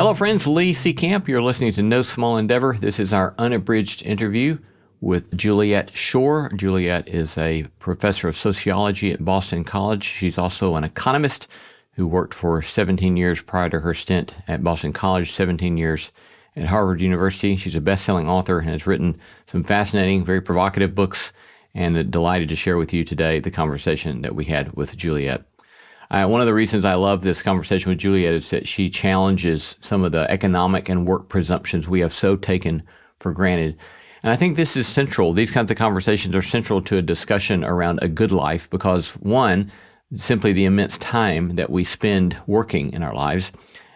Hello, friends. Lee C. Camp. You're listening to No Small Endeavor. This is our unabridged interview with Juliet Schor. Juliet is a professor of sociology at Boston College. She's also an economist who worked for 17 years prior to her stint at Boston College, 17 years at Harvard University. She's a best-selling author and has written some fascinating, very provocative books, and delighted to share with you today the conversation that we had with Juliet. One of the reasons I love this conversation with Juliet is that she challenges some of the economic and work presumptions we have so taken for granted. And I think this is central. These kinds of conversations are central to a discussion around a good life because, one, simply the immense time that we spend working in our lives,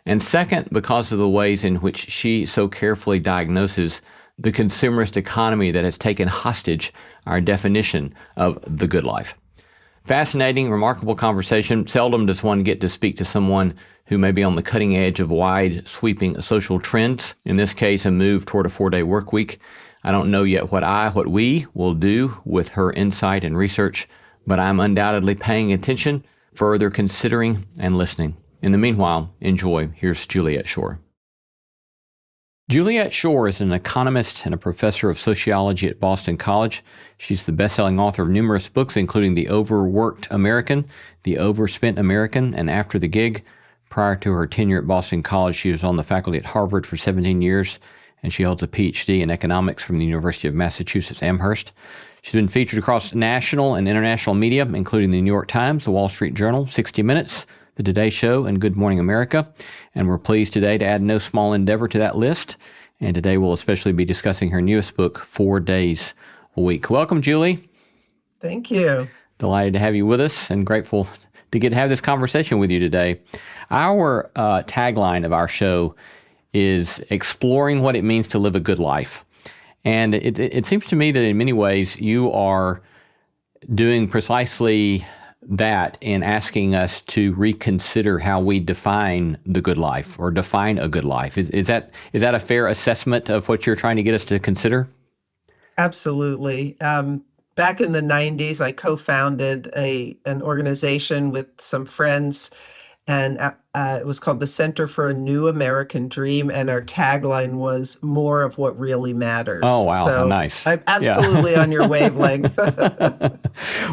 and second, because of the ways in which she so carefully diagnoses the consumerist economy that has taken hostage our definition of the good life. Fascinating, remarkable conversation. Seldom does one get to speak to someone who may be on the cutting edge of wide, sweeping social trends. In this case, a move toward a 4-day work week. I don't know yet what we will do with her insight and research, but I'm undoubtedly paying attention, further considering, and listening. In the meanwhile, enjoy. Here's Juliet Schor. Juliet Schor is an economist and a professor of sociology at Boston College. She's the best-selling author of numerous books, including The Overworked American, The Overspent American, and After the Gig. Prior to her tenure at Boston College, she was on the faculty at Harvard for 17 years, and she holds a PhD in economics from the University of Massachusetts Amherst. She's been featured across national and international media, including the New York Times, the Wall Street Journal, 60 Minutes, The Today Show, and Good Morning America. And we're pleased today to add no small endeavor to that list. And today we'll especially be discussing her newest book, 4 Days a Week. Welcome, Julie. Thank you. Delighted to have you with us and grateful to get to have this conversation with you today. Our tagline of our show is exploring what it means to live a good life. And it seems to me that in many ways you are doing precisely that in asking us to reconsider how we define the good life or define a good life. Is that a fair assessment of what you're trying to get us to consider? Absolutely. Back in the 90s, I co-founded an organization with some friends, and it was called the Center for a New American Dream, and our tagline was more of what really matters. Oh, wow. So Nice. I'm absolutely on your wavelength.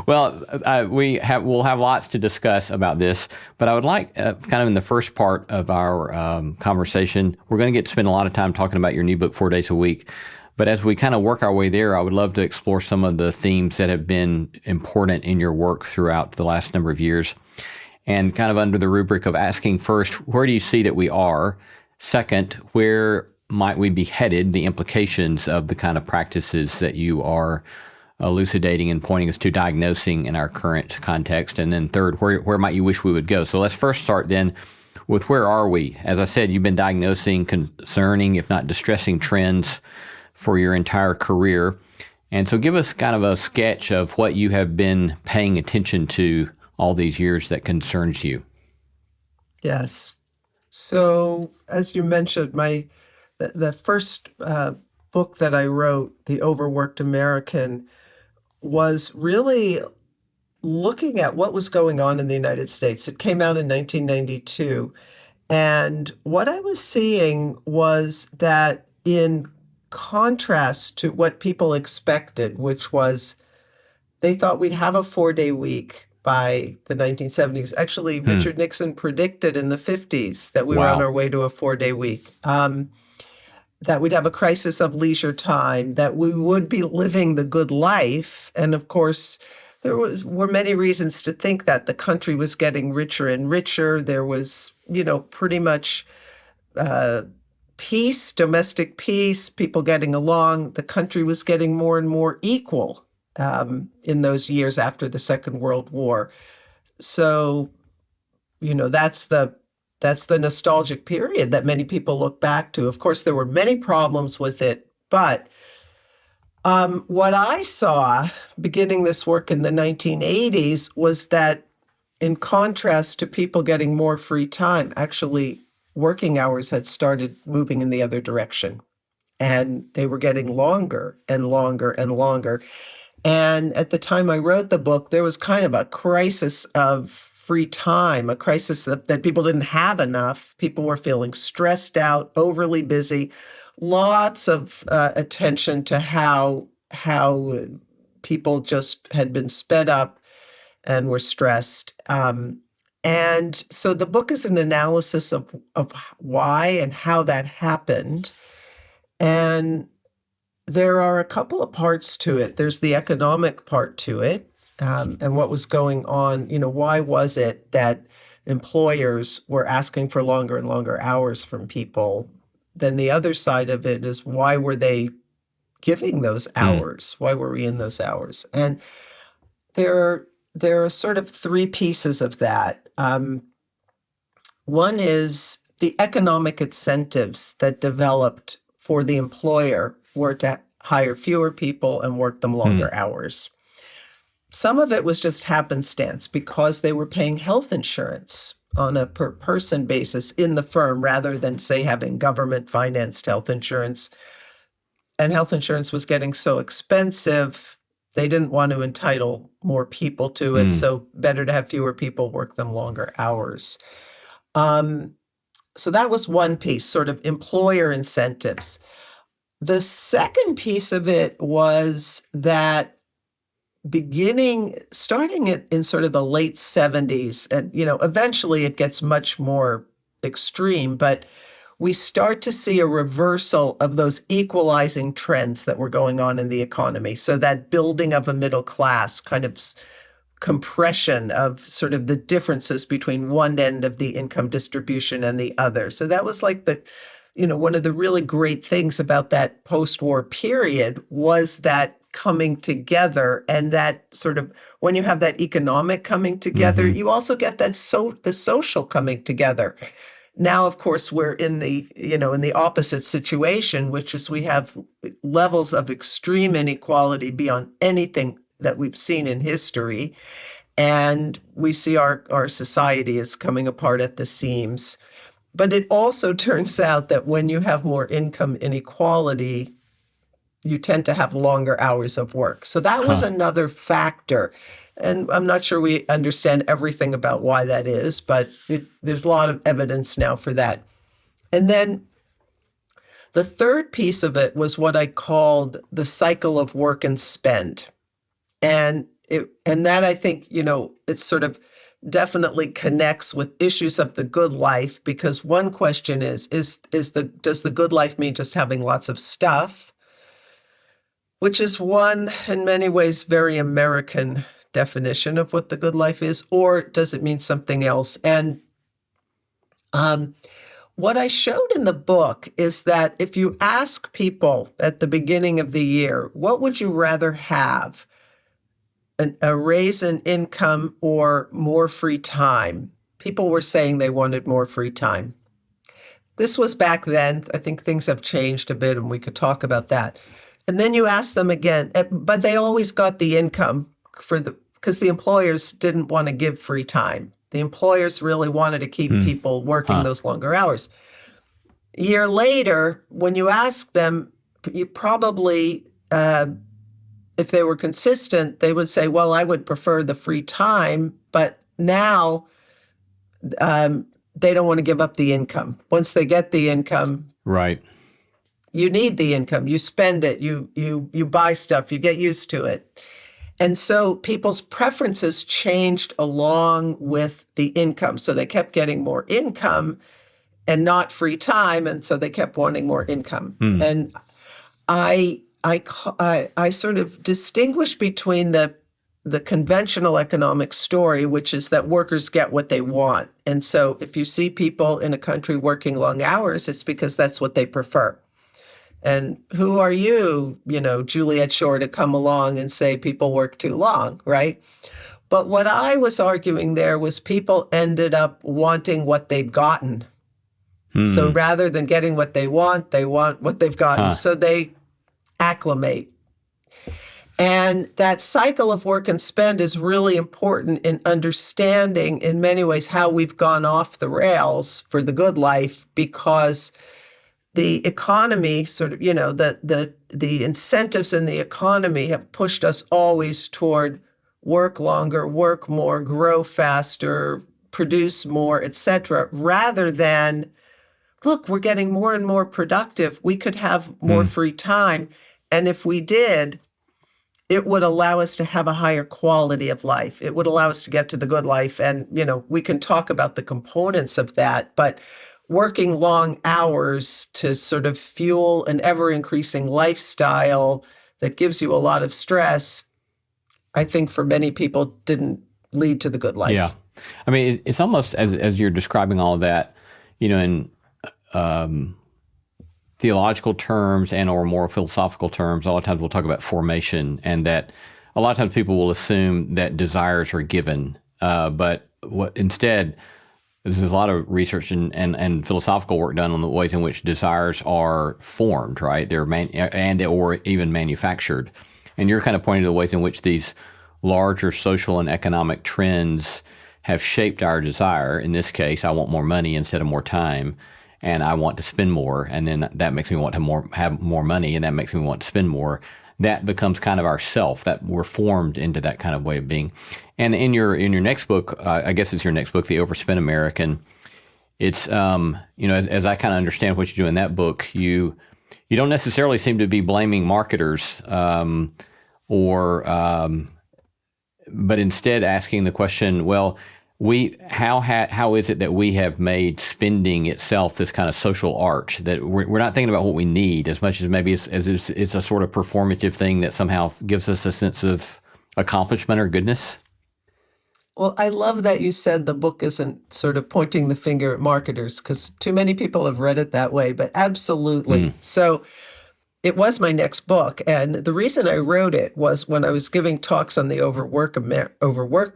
Well, we'll have lots to discuss about this, but I would like, kind of in the first part of our conversation, we're going to get to spend a lot of time talking about your new book, 4 Days a Week. But as we kind of work our way there, I would love to explore some of the themes that have been important in your work throughout the last number of years. And kind of under the rubric of asking first, where do you see that we are? Second, where might we be headed? The implications of the kind of practices that you are elucidating and pointing us to, diagnosing in our current context. And then third, where might you wish we would go? So let's first start then with where are we? As I said, you've been diagnosing concerning, if not distressing trends for your entire career. And so give us kind of a sketch of what you have been paying attention to all these years that concerns you. Yes. So as you mentioned, the first book that I wrote, The Overworked American, was really looking at what was going on in the United States. It came out in 1992. And what I was seeing was that in contrast to what people expected, which was they thought we'd have a 4-day week by the 1970s. Actually, Richard Nixon predicted in the 50s that we were on our way to a 4-day week, that we'd have a crisis of leisure time, that we would be living the good life. And of course, there were many reasons to think that the country was getting richer and richer. There was, pretty much peace, domestic peace, people getting along. The country was getting more and more equal in those years after the Second World War. So, that's the nostalgic period that many people look back to. Of course, there were many problems with it, but what I saw beginning this work in the 1980s was that in contrast to people getting more free time, actually working hours had started moving in the other direction, and they were getting longer and longer and longer. And at the time I wrote the book, there was kind of a crisis of free time, a crisis that people didn't have enough. People were feeling stressed out, overly busy, lots of attention to how people just had been sped up and were stressed. And so the book is an analysis of why and how that happened. And there are a couple of parts to it. There's the economic part to it, and what was going on. Why was it that employers were asking for longer and longer hours from people? Then the other side of it is, why were they giving those hours? Why were we in those hours? And there are sort of three pieces of that. One is the economic incentives that developed for the employer were to hire fewer people and work them longer hours. Some of it was just happenstance because they were paying health insurance on a per person basis in the firm rather than, say, having government financed health insurance. And health insurance was getting so expensive, they didn't want to entitle more people to it. So better to have fewer people work them longer hours. So that was one piece, sort of employer incentives. The second piece of it was that starting in sort of the late 70s, and eventually it gets much more extreme, but we start to see a reversal of those equalizing trends that were going on in the economy. So that building of a middle class, kind of compression of sort of the differences between one end of the income distribution and the other. So that was like one of the really great things about that post-war period was that coming together, and that sort of, when you have that economic coming together, you also get that the social coming together. Now, of course, we're in the opposite situation, which is we have levels of extreme inequality beyond anything that we've seen in history. And we see our society is coming apart at the seams. But it also turns out that when you have more income inequality, you tend to have longer hours of work. So that was another factor. And I'm not sure we understand everything about why that is, but there's a lot of evidence now for that. And then the third piece of it was what I called the cycle of work and spend. And that, I think, it sort of definitely connects with issues of the good life, because one question does the good life mean just having lots of stuff, which is one, in many ways, very American definition of what the good life is, or does it mean something else? And what I showed in the book is that if you ask people at the beginning of the year, what would you rather have? A raise in income or more free time? People were saying they wanted more free time. This was back then. I think things have changed a bit, and we could talk about that. And then you ask them again, but they always got the income because the employers didn't want to give free time. The employers really wanted to keep people working those longer hours. A year later, when you ask them, you probably, if they were consistent, they would say, well, I would prefer the free time, but now they don't want to give up the income. Once they get the income, right, you need the income. You spend it. You buy stuff. You get used to it. And so people's preferences changed along with the income. So they kept getting more income and not free time, and so they kept wanting more income. And I sort of distinguish between the conventional economic story, which is that workers get what they want. And so if you see people in a country working long hours, it's because that's what they prefer. And who are you, Juliet Schor, to come along and say people work too long, right? But what I was arguing there was people ended up wanting what they'd gotten. So rather than getting what they want what they've gotten. So they acclimate. And that cycle of work and spend is really important in understanding, in many ways, how we've gone off the rails for the good life, because the economy sort of, the incentives in the economy have pushed us always toward work longer, work more, grow faster, produce more, etc., rather than, look, we're getting more and more productive. We could have more free time. And if we did, it would allow us to have a higher quality of life. It would allow us to get to the good life. And, we can talk about the components of that, but working long hours to sort of fuel an ever-increasing lifestyle that gives you a lot of stress, I think for many people didn't lead to the good life. Yeah. I mean, it's almost as you're describing all of that, in theological terms and or more philosophical terms, a lot of times we'll talk about formation, and that a lot of times people will assume that desires are given. But what instead, there's a lot of research and philosophical work done on the ways in which desires are formed, right? They're or even manufactured. And you're kind of pointing to the ways in which these larger social and economic trends have shaped our desire. In this case, I want more money instead of more time, and I want to spend more, and then that makes me want to have more money, and that makes me want to spend more. That becomes kind of our self, that we're formed into that kind of way of being. And in your next book, I guess it's your next book, The Overspent American, it's, as I kind of understand what you do in that book, you don't necessarily seem to be blaming marketers, but instead asking the question, well, how is it that we have made spending itself this kind of social art, that we're not thinking about what we need as much as maybe it's a sort of performative thing that somehow gives us a sense of accomplishment or goodness? Well, I love that you said the book isn't sort of pointing the finger at marketers, because too many people have read it that way, but absolutely. So it was my next book. And the reason I wrote it was when I was giving talks on the overworked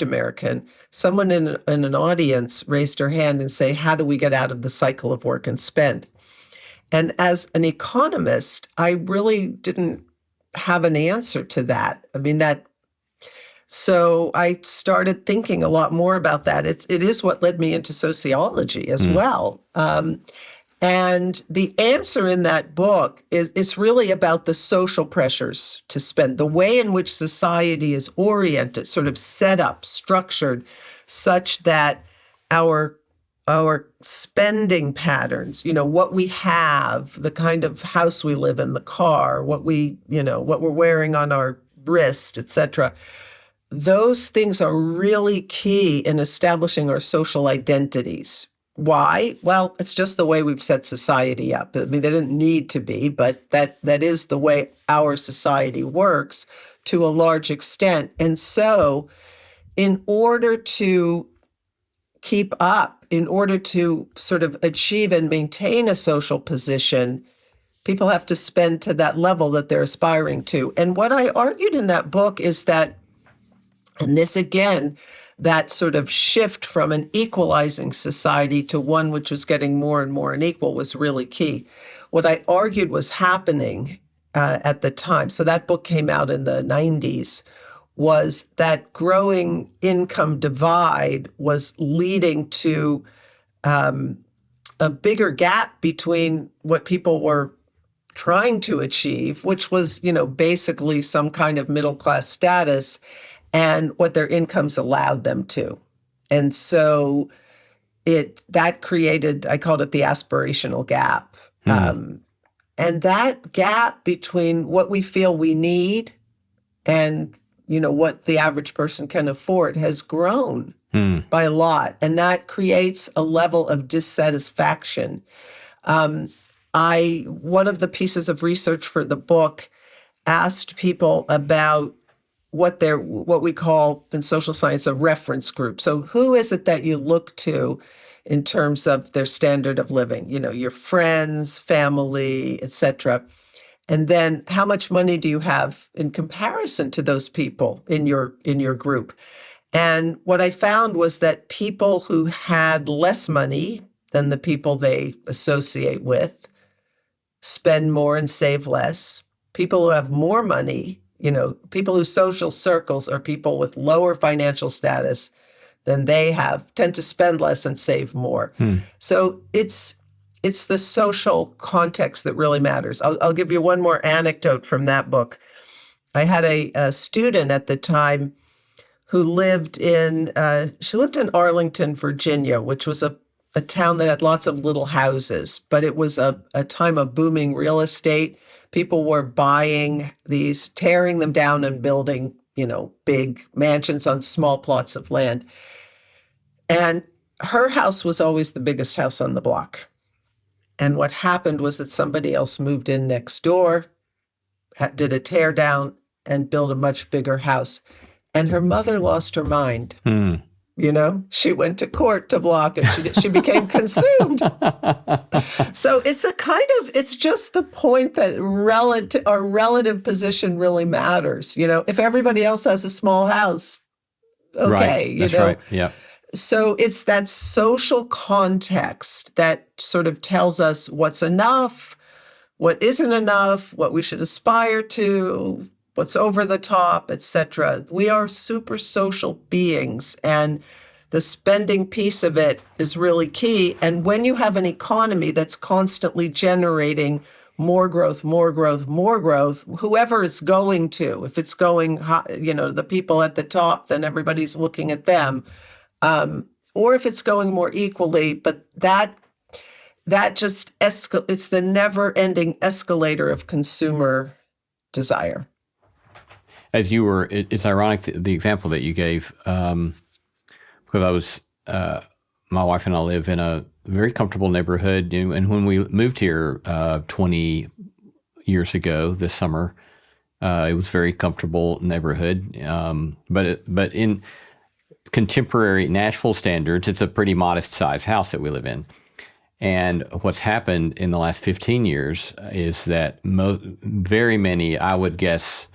American, someone in an audience raised her hand and say, how do we get out of the cycle of work and spend? And as an economist, I really didn't have an answer to that. So I started thinking a lot more about that. It is what led me into sociology as well. And the answer in that book is it's really about the social pressures to spend, the way in which society is oriented, sort of set up, structured, such that our spending patterns, what we have, the kind of house we live in, the car, what we're wearing on our wrist, etc. Those things are really key in establishing our social identities. Why? Well, it's just the way we've set society up. They didn't need to be, but that is the way our society works to a large extent. And so in order to keep up, in order to sort of achieve and maintain a social position, people have to spend to that level that they're aspiring to. And what I argued in that book is that, and this again, that sort of shift from an equalizing society to one which was getting more and more unequal was really key. What I argued was happening at the time, so that book came out in the 90s, was that growing income divide was leading to a bigger gap between what people were trying to achieve, which was, basically some kind of middle-class status, and what their incomes allowed them to. And so that created, I called it the aspirational gap. And that gap between what we feel we need and, what the average person can afford has grown by a lot. And that creates a level of dissatisfaction. One of the pieces of research for the book asked people about what we call in social science a reference group. So who is it that you look to in terms of their standard of living? Your friends, family, etc. And then how much money do you have in comparison to those people in your group? And what I found was that people who had less money than the people they associate with spend more and save less. People who have more money, people whose social circles are people with lower financial status than they have, tend to spend less and save more. So it's the social context that really matters. I'll give you one more anecdote from that book. I had a student at the time who she lived in Arlington, Virginia, which was a town that had lots of little houses, but it was a time of booming real estate. People were buying these, tearing them down and building, big mansions on small plots of land. And her house was always the biggest house on the block. And what happened was that somebody else moved in next door, did a tear down, and built a much bigger house. And her mother lost her mind. She went to court to block it. She became consumed. So it's just the point that relative position really matters. If everybody else has a small house, okay. Right. That's right. Yeah. So it's that social context that sort of tells us what's enough, what isn't enough, what we should aspire to, what's over the top, etc. We are super social beings, and the spending piece of it is really key. And when you have an economy that's constantly generating more growth, whoever it's going to, if it's going, the people at the top, then everybody's looking at them. Or if it's going more equally, but that just it's the never-ending escalator of consumer desire. It's ironic the example that you gave, because I was, my wife and I live in a very comfortable neighborhood, and when we moved here 20 years ago this summer, it was a very comfortable neighborhood, but in contemporary Nashville standards, it's a pretty modest size house that we live in. And what's happened in the last 15 years is that very many, I would guess,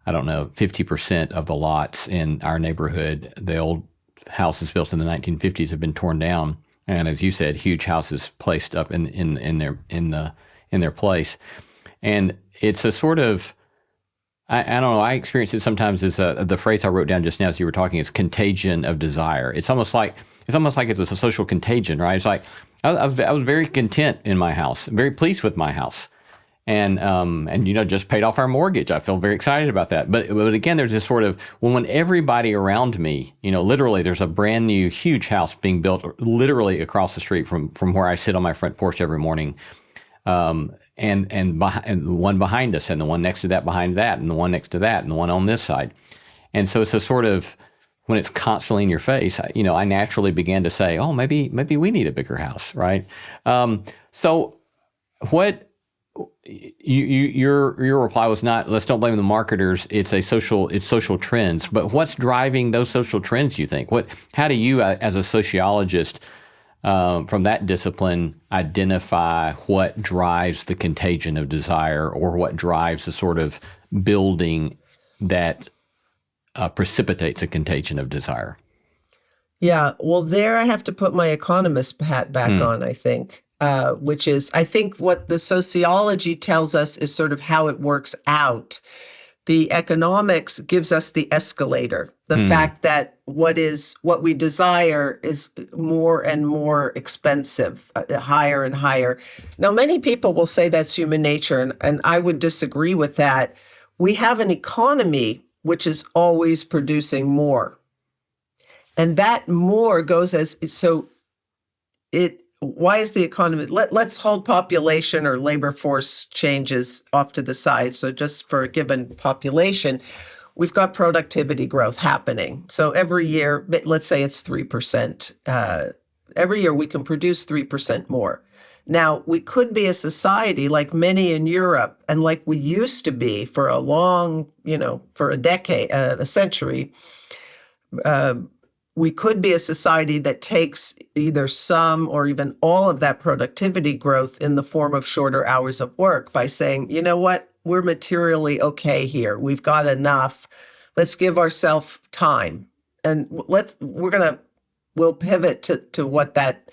50% of the lots in our neighborhood, the old houses built in the 1950s, have been torn down. And as you said, huge houses placed up in their place. And it's a sort of, I don't know, I experience it sometimes as the phrase I wrote down just now as you were talking is contagion of desire. It's almost like it's a social contagion, right? It's like I was very content in my house, very pleased with my house, and just paid off our mortgage. I feel very excited about that. But again, there's this sort of when everybody around me, literally, there's a brand new huge house being built literally across the street from where I sit on my front porch every morning. And the one behind us, and the one next to that behind that, and the one next to that, and the one on this side. And so it's a sort of, when it's constantly in your face, I naturally began to say, oh, maybe we need a bigger house, right? So what your reply was not, let's don't blame the marketers, it's social trends. But what's driving those social trends, you think? How do you, as a sociologist, from that discipline, identify what drives the contagion of desire, or what drives the sort of building that precipitates a contagion of desire? Yeah, well, there I have to put my economist hat back on, I think, which is, I think what the sociology tells us is sort of how it works out. The economics gives us the escalator, the fact that what we desire is more and more expensive, higher and higher. Now, many people will say that's human nature, and I would disagree with that. We have an economy which is always producing more. And that more goes why is the economy, let's hold population or labor force changes off to the side. So just for a given population, we've got productivity growth happening. So every year, let's say it's 3%. Every year we can produce 3% more. Now, we could be a society like many in Europe, and like we used to be for a long, for a decade, a century. We could be a society that takes either some or even all of that productivity growth in the form of shorter hours of work by saying, you know what, we're materially okay here. We've got enough. Let's give ourselves time. And we'll pivot to what that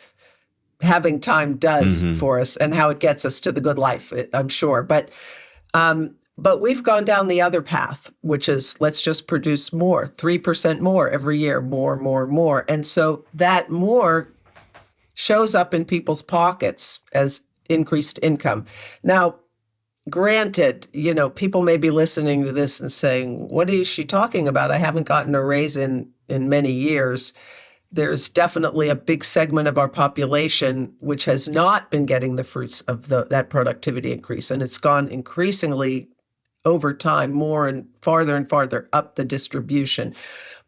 having time does for us and how it gets us to the good life, I'm sure. But we've gone down the other path, which is let's just produce more, 3% more every year, more. And so that more shows up in people's pockets as increased income. Now, granted, people may be listening to this and saying, what is she talking about? I haven't gotten a raise in many years. There's definitely a big segment of our population which has not been getting the fruits of that productivity increase. And it's gone increasingly over time, more and farther up the distribution.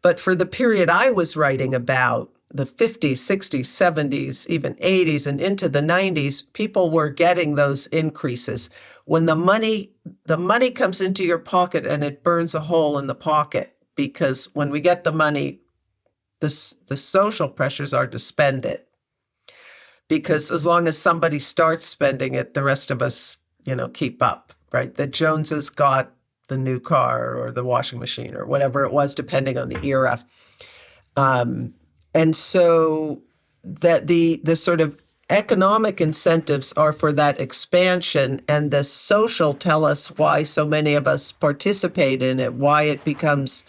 But for the period I was writing about, the 50s, 60s, 70s, even 80s, and into the 90s, people were getting those increases. When the money comes into your pocket and it burns a hole in the pocket, because when we get the money, the social pressures are to spend it. Because as long as somebody starts spending it, the rest of us, keep up, right? The Joneses got the new car or the washing machine or whatever it was, depending on the era. And so that the sort of economic incentives are for that expansion, and the social tell us why so many of us participate in it, why it becomes,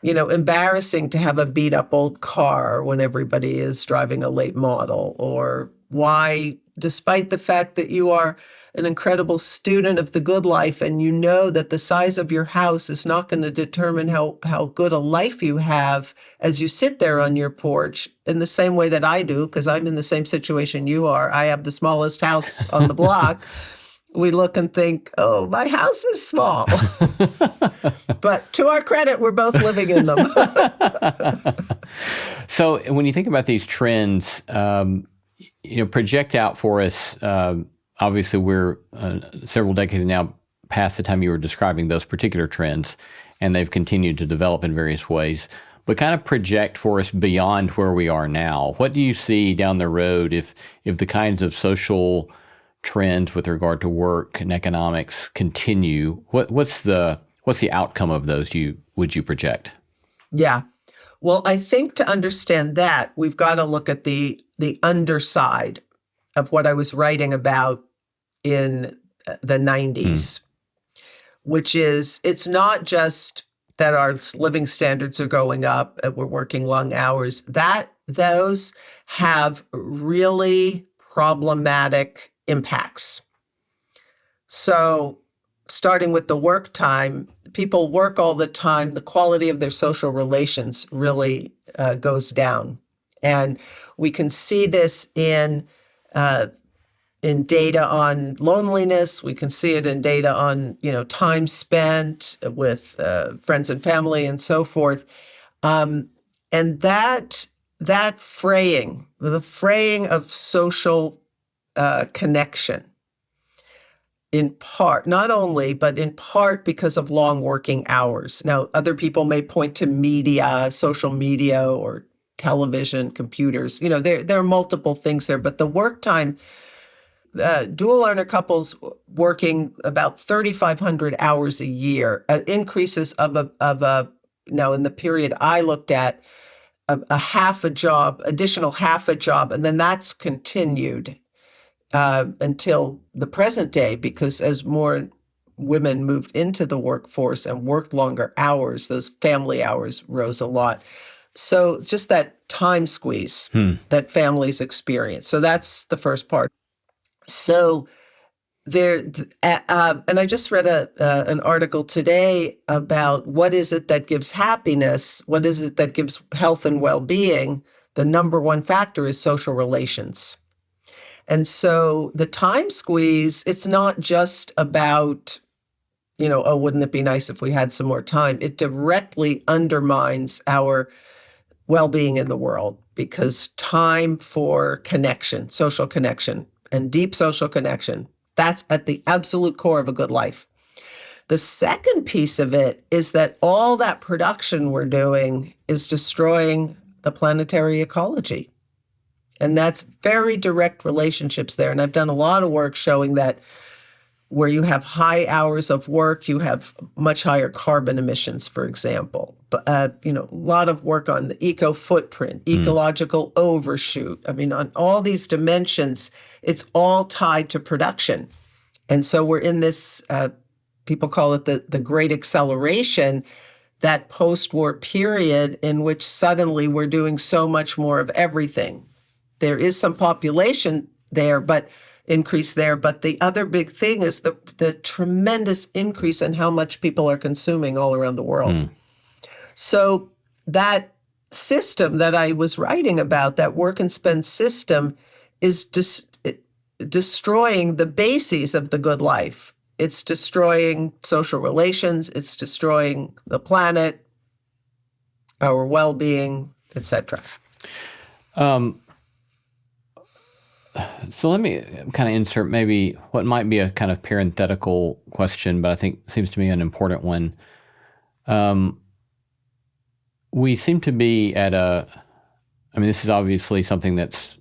embarrassing to have a beat up old car when everybody is driving a late model, or why, despite the fact that you are an incredible student of the good life and you know that the size of your house is not going to determine how good a life you have as you sit there on your porch, in the same way that I do, because I'm in the same situation you are. I have the smallest house on the block. We look and think, oh, my house is small. But to our credit, we're both living in them. So when you think about these trends, project out for us. Obviously, we're several decades now past the time you were describing those particular trends, and they've continued to develop in various ways. But kind of project for us beyond where we are now. What do you see down the road if the kinds of social trends with regard to work and economics continue? What's the outcome of those would you project? Yeah. Well, I think to understand that, we've got to look at the underside of what I was writing about in the 90s, which is, it's not just that our living standards are going up and we're working long hours, that those have really problematic impacts. So starting with the work time, people work all the time, the quality of their social relations really goes down. And we can see this in data on loneliness. We can see it in data on, time spent with friends and family and so forth. And that fraying, the fraying of social connection, in part, not only, but in part because of long working hours. Now, other people may point to media, social media, or television, computers. There are multiple things there, but the work time, dual earner couples working about 3,500 hours a year, increases now in the period I looked at, a half a job, additional half a job, and then that's continued until the present day, because as more women moved into the workforce and worked longer hours, those family hours rose a lot. So just that time squeeze that families experience. So that's the first part. So there, and I just read an article today about what is it that gives happiness? What is it that gives health and well-being? The number one factor is social relations. And so the time squeeze, it's not just about, oh, wouldn't it be nice if we had some more time? It directly undermines our well-being in the world, because time for connection, social connection, and deep social connection, that's at the absolute core of a good life. The second piece of it is that all that production we're doing is destroying the planetary ecology. And that's very direct relationships there. And I've done a lot of work showing that where you have high hours of work, you have much higher carbon emissions, for example. But, a lot of work on the eco footprint, ecological overshoot. I mean, on all these dimensions, it's all tied to production. And so we're in this, people call it the great acceleration, that post-war period in which suddenly we're doing so much more of everything. There is some population there, but increase there. But the other big thing is the tremendous increase in how much people are consuming all around the world. So that system that I was writing about, that work and spend system, is destroying the bases of the good life. It's destroying social relations. It's destroying the planet, our well-being, etc. So let me kind of insert maybe what might be a kind of parenthetical question, but I think seems to me an important one. We seem to be at I mean, this is obviously something that's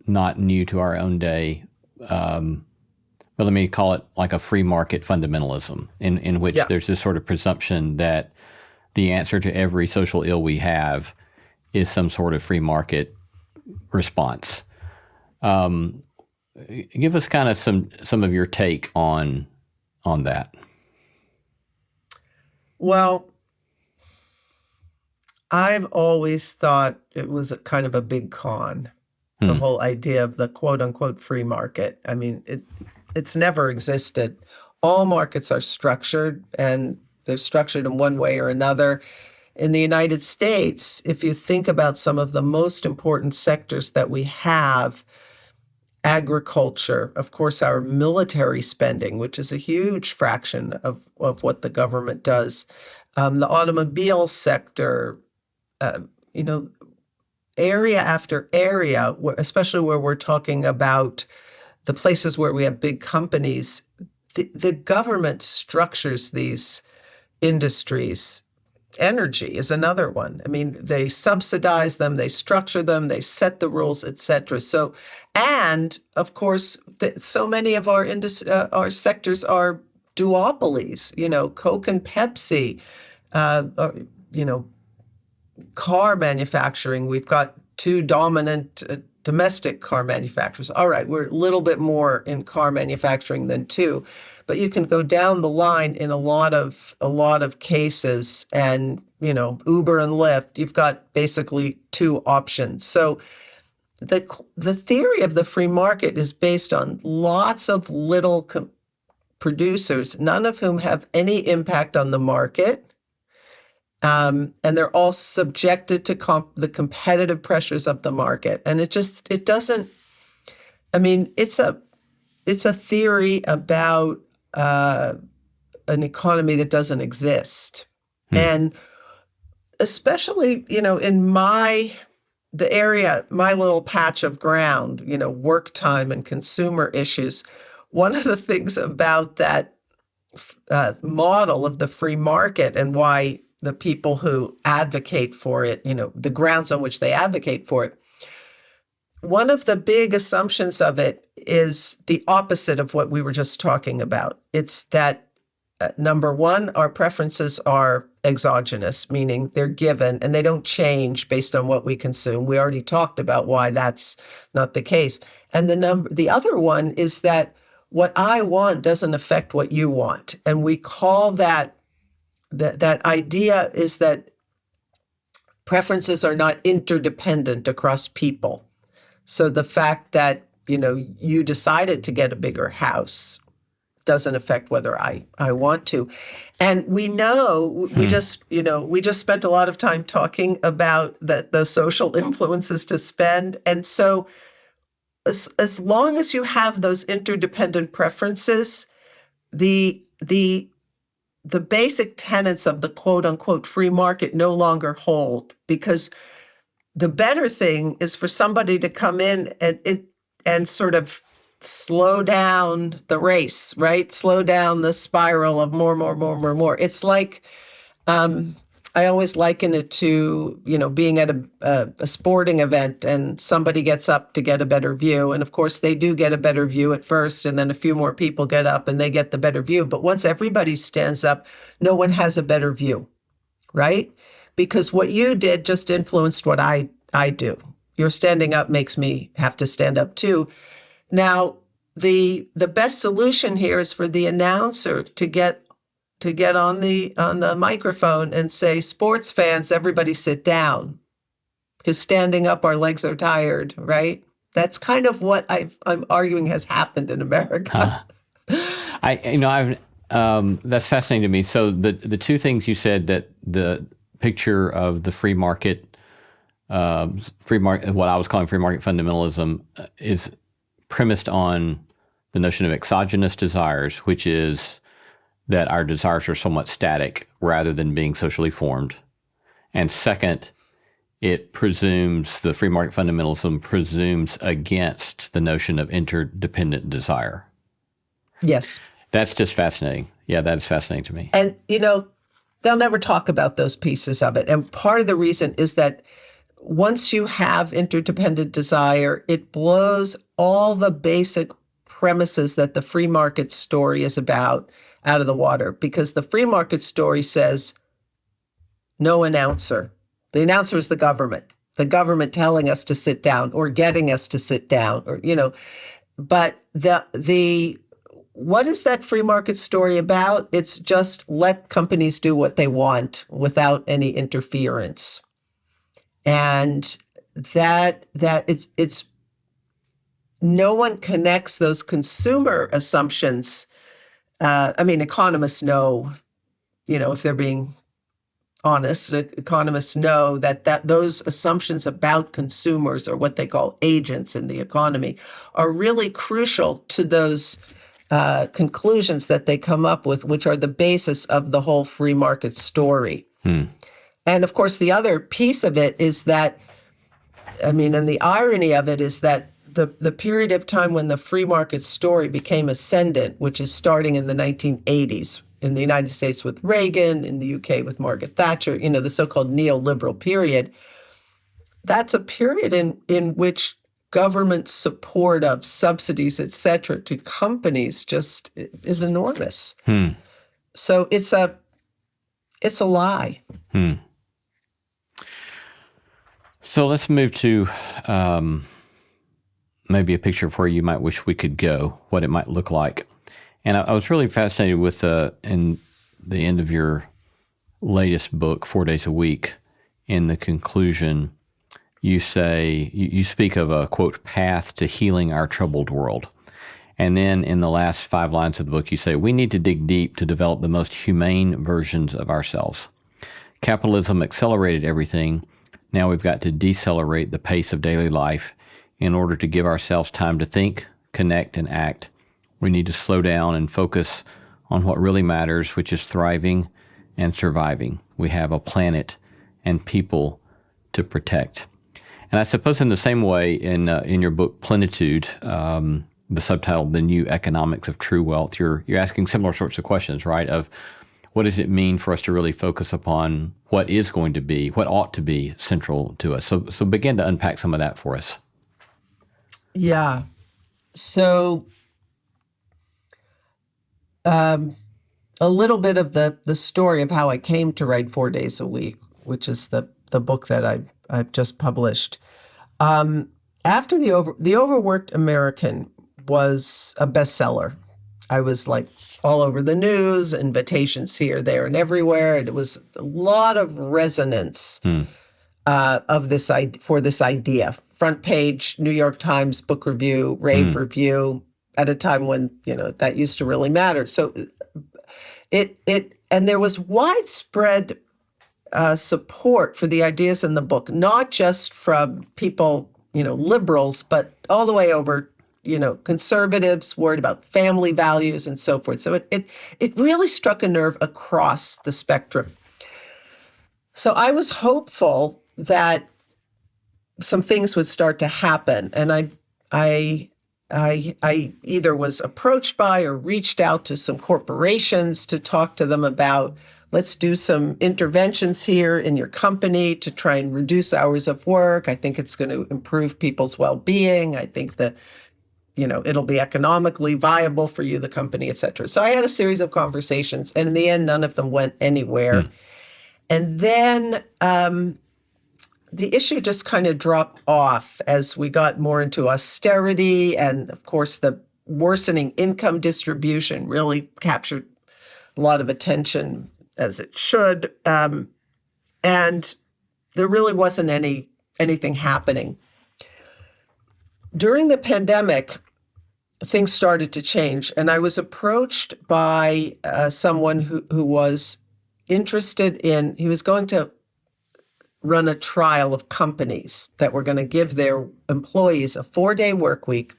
not new to our own day, but let me call it like a free market fundamentalism in which there's this sort of presumption that the answer to every social ill we have is some sort of free market response. Give us kind of some of your take on that. Well, I've always thought it was a kind of a big con, the whole idea of the quote unquote free market. I mean, it's never existed. All markets are structured, and they're structured in one way or another. In the United States, if you think about some of the most important sectors that we have, agriculture, of course, our military spending, which is a huge fraction of what the government does, the automobile sector, area after area, especially where we're talking about the places where we have big companies, the government structures these industries. Energy is another one. I mean, they subsidize them, they structure them, they set the rules, etc. So, and of course, so many of our sectors are duopolies. Coke and Pepsi. Car manufacturing. We've got two dominant domestic car manufacturers. All right, we're a little bit more in car manufacturing than two, but you can go down the line in a lot of cases, and Uber and Lyft, you've got basically two options. So the theory of the free market is based on lots of little producers, none of whom have any impact on the market. And they're all subjected to the competitive pressures of the market. And it doesn't, I mean, it's a theory about an economy that doesn't exist. And especially, in my little patch of ground, work time and consumer issues, one of the things about that model of the free market and why the people who advocate for it, the grounds on which they advocate for it, one of the big assumptions of it is the opposite of what we were just talking about. It's that, number one, our preferences are exogenous, meaning they're given and they don't change based on what we consume. We already talked about why that's not the case. And the other one is that what I want doesn't affect what you want. And we call that idea is that preferences are not interdependent across people. So the fact that, you decided to get a bigger house doesn't affect whether I want to. And we know, we just spent a lot of time talking about the social influences to spend. And so as long as you have those interdependent preferences, the basic tenets of the quote unquote free market no longer hold, because the better thing is for somebody to come in and sort of slow down the race, right? Slow down the spiral of more. It's like, I always liken it to, being at a sporting event and somebody gets up to get a better view. And of course they do get a better view at first, and then a few more people get up and they get the better view. But once everybody stands up, no one has a better view, right? Because what you did just influenced what I do. Your standing up makes me have to stand up too. Now, the best solution here is for the announcer to get on the microphone and say, sports fans, everybody sit down. Because standing up, our legs are tired, right? That's kind of what I'm arguing has happened in America. That's fascinating to me. So the two things you said, that the picture of the free market, what I was calling free market fundamentalism, is premised on the notion of exogenous desires, which is that our desires are somewhat static rather than being socially formed. And second, the free market fundamentalism presumes against the notion of interdependent desire. Yes. That's just fascinating. Yeah, that is fascinating to me. And, they'll never talk about those pieces of it. And part of the reason is that once you have interdependent desire, it blows all the basic premises that the free market story is about out of the water, because the free market story says no announcer. The announcer is the government telling us to sit down or getting us to sit down, or, but what is that free market story about? It's just let companies do what they want without any interference. And that it's no one connects those consumer assumptions. Economists know, if they're being honest, economists know that those assumptions about consumers, or what they call agents in the economy, are really crucial to those conclusions that they come up with, which are the basis of the whole free market story. And of course, the other piece of it is that, and the irony of it is that the period of time when the free market story became ascendant, which is starting in the 1980s, in the United States with Reagan, in the UK with Margaret Thatcher, the so-called neoliberal period, that's a period in which government support of subsidies, et cetera, to companies just is enormous. So it's a lie. So let's move to maybe a picture of where you might wish we could go, what it might look like. And I was really fascinated with in the end of your latest book, 4 Days a Week, in the conclusion, you say, you speak of a, quote, path to healing our troubled world. And then in the last 5 lines of the book, you say, we need to dig deep to develop the most humane versions of ourselves. Capitalism accelerated everything. Now we've got to decelerate the pace of daily life in order to give ourselves time to think, connect, and act. We need to slow down and focus on what really matters, which is thriving and surviving. We have a planet and people to protect. And I suppose in the same way, in your book, Plenitude, the subtitle, The New Economics of True Wealth, you're asking similar sorts of questions, right? Of what does it mean for us to really focus upon what is going to be, what ought to be central to us? So begin to unpack some of that for us. Yeah. So a little bit of the story of how I came to write 4 Days a Week, which is the book that I've just published. After the Overworked American was a bestseller, I was like all over the news, invitations here, there, and everywhere. And it was a lot of resonance of this for this idea. Front page, New York Times book review, rave review, at a time when that used to really matter. So and there was widespread support for the ideas in the book, not just from people, liberals, but all the way over, conservatives worried about family values and so forth. So it really struck a nerve across the spectrum. So I was hopeful that some things would start to happen, and I either was approached by or reached out to some corporations to talk to them about, let's do some interventions here in your company to try and reduce hours of work. I think it's going to improve people's well-being. I think that, it'll be economically viable for you, the company, et cetera. So I had a series of conversations, and in the end, none of them went anywhere. And then the issue just kind of dropped off as we got more into austerity. And of course, the worsening income distribution really captured a lot of attention, as it should. And there really wasn't anything happening. during the pandemic, things started to change, and I was approached by someone who was interested in, he was going to run a trial of companies that were going to give their employees a 4-day work week,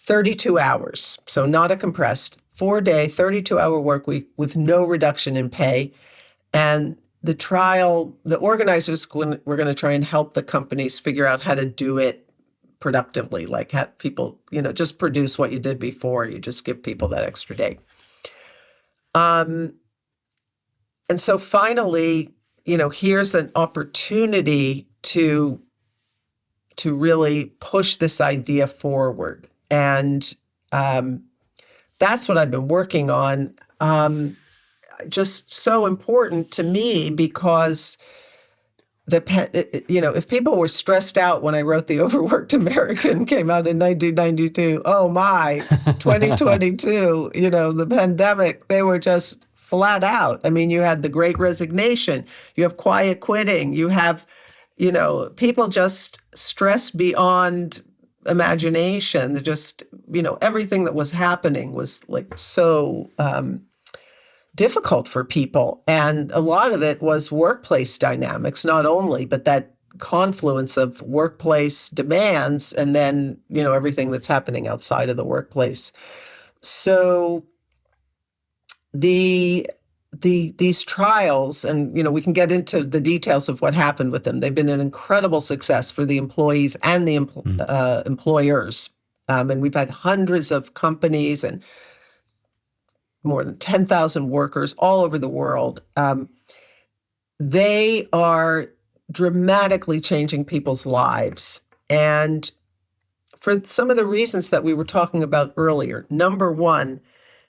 32 hours. So not a compressed 4-day, 32-hour work week with no reduction in pay. And the trial, the organizers were going to try and help the companies figure out how to do it productively, like have people, just produce what you did before. You just give people that extra day. And so finally, here's an opportunity to really push this idea forward. And that's what I've been working on. Just so important to me because if people were stressed out when I wrote The Overworked American, came out in 1992, oh my, 2022, the pandemic, they were just flat out. I mean, you had the Great Resignation, you have quiet quitting, you have, people just stressed beyond imagination. They're just, everything that was happening was like so difficult for people. And a lot of it was workplace dynamics, not only, but that confluence of workplace demands and then, everything that's happening outside of the workplace. So these trials, and, we can get into the details of what happened with them. They've been an incredible success for the employees and the employers. And we've had hundreds of companies and more than 10,000 workers all over the world. They are dramatically changing people's lives. And for some of the reasons that we were talking about earlier, number one,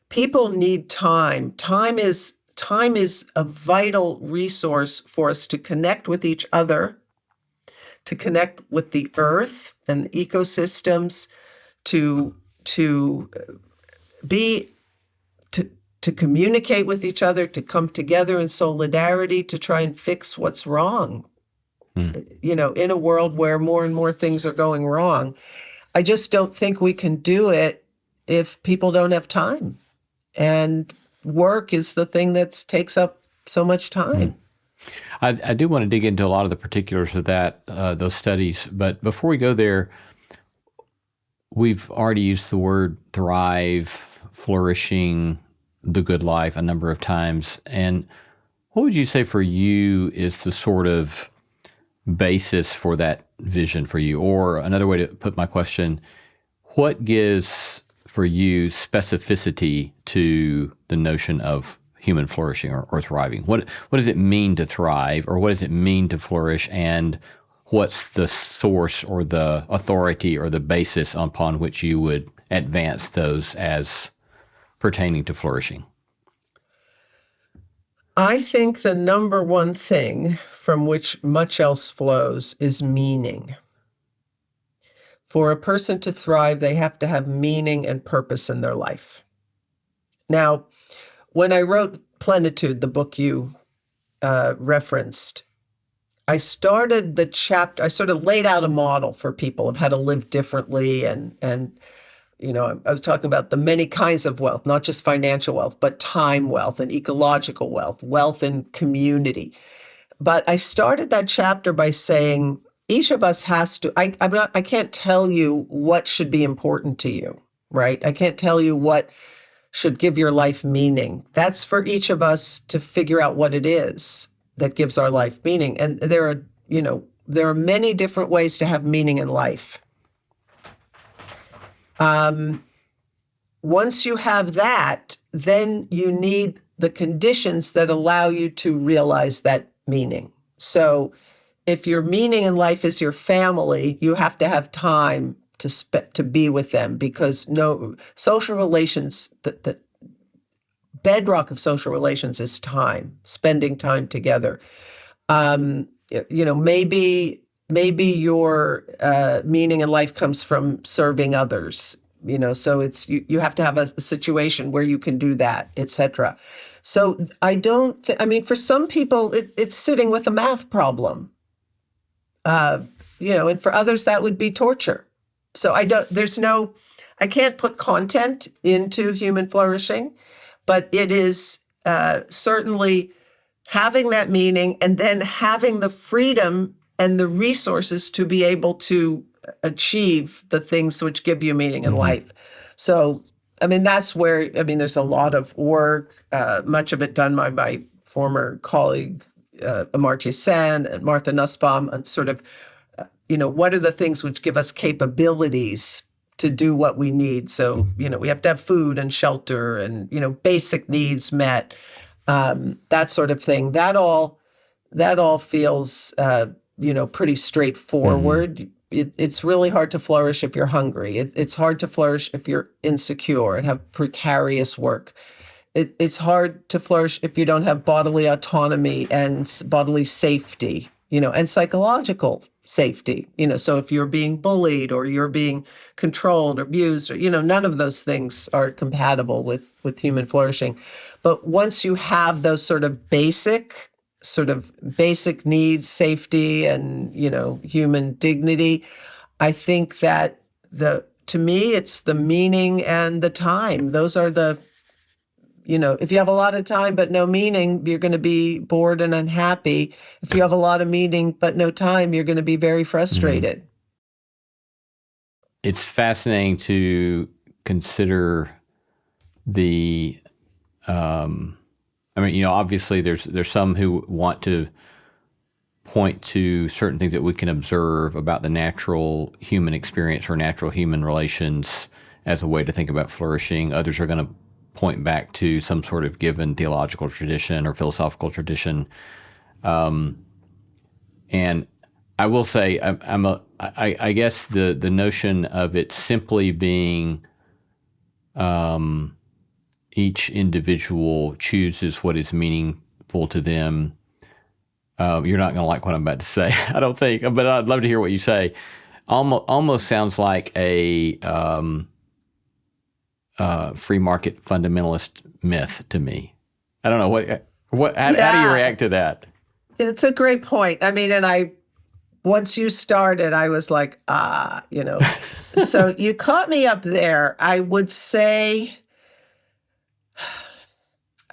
people need time. Time is a vital resource for us to connect with each other, to connect with the earth and the ecosystems, to communicate with each other, to come together in solidarity, to try and fix what's wrong. In a world where more and more things are going wrong. I just don't think we can do it if people don't have time. And work is the thing that takes up so much time. I do want to dig into a lot of the particulars of that, those studies. But before we go there, we've already used the word thrive, flourishing, the good life a number of times. And what would you say for you is the sort of basis for that vision for you? Or another way to put my question, what gives for you specificity to the notion of human flourishing or thriving? What does it mean to thrive, or what does it mean to flourish? And what's the source or the authority or the basis upon which you would advance those as pertaining to flourishing? I think the number one thing from which much else flows is meaning. For a person to thrive, they have to have meaning and purpose in their life. Now, when I wrote Plenitude, the book you referenced, I started the chapter, I sort of laid out a model for people of how to live differently. And I was talking about the many kinds of wealth, not just financial wealth, but time wealth and ecological wealth, wealth in community. But I started that chapter by saying, each of us has to, I can't tell you what should be important to you, right? I can't tell you what should give your life meaning. That's for each of us to figure out what it is that gives our life meaning. And there are many different ways to have meaning in life. Once you have that, then you need the conditions that allow you to realize that meaning. So if your meaning in life is your family, you have to have time to be with them, because social relations, the bedrock of social relations is time, spending time together. Maybe your meaning in life comes from serving others. So it's you have to have a situation where you can do that, etc. So for some people, it's sitting with a math problem. And for others, that would be torture. So I can't put content into human flourishing, but it is certainly having that meaning and then having the freedom and the resources to be able to achieve the things which give you meaning in life. So, I mean, that's where, there's a lot of work, much of it done by my former colleague, Amartya Sen and Martha Nussbaum, on sort of, what are the things which give us capabilities to do what we need? So, we have to have food and shelter and, basic needs met, that sort of thing. That all feels, pretty straightforward. It's really hard to flourish if you're hungry. It's hard to flourish if you're insecure and have precarious work. It's hard to flourish if you don't have bodily autonomy and bodily safety, and psychological safety. So if you're being bullied or you're being controlled or abused, or, none of those things are compatible with human flourishing. But once you have those sort of basic needs, safety and, human dignity, I think that to me, it's the meaning and the time. Those are if you have a lot of time but no meaning, you're going to be bored and unhappy. If you have a lot of meaning but no time, you're going to be very frustrated. It's fascinating to consider the obviously there's some who want to point to certain things that we can observe about the natural human experience or natural human relations as a way to think about flourishing. Others are going to point back to some sort of given theological tradition or philosophical tradition. And I will say, I guess the notion of it simply being each individual chooses what is meaningful to them. You're not going to like what I'm about to say, I don't think, but I'd love to hear what you say. Almost sounds like a free market fundamentalist myth to me. I don't know how do you react to that? It's a great point. Once you started, I was like, So you caught me up there. I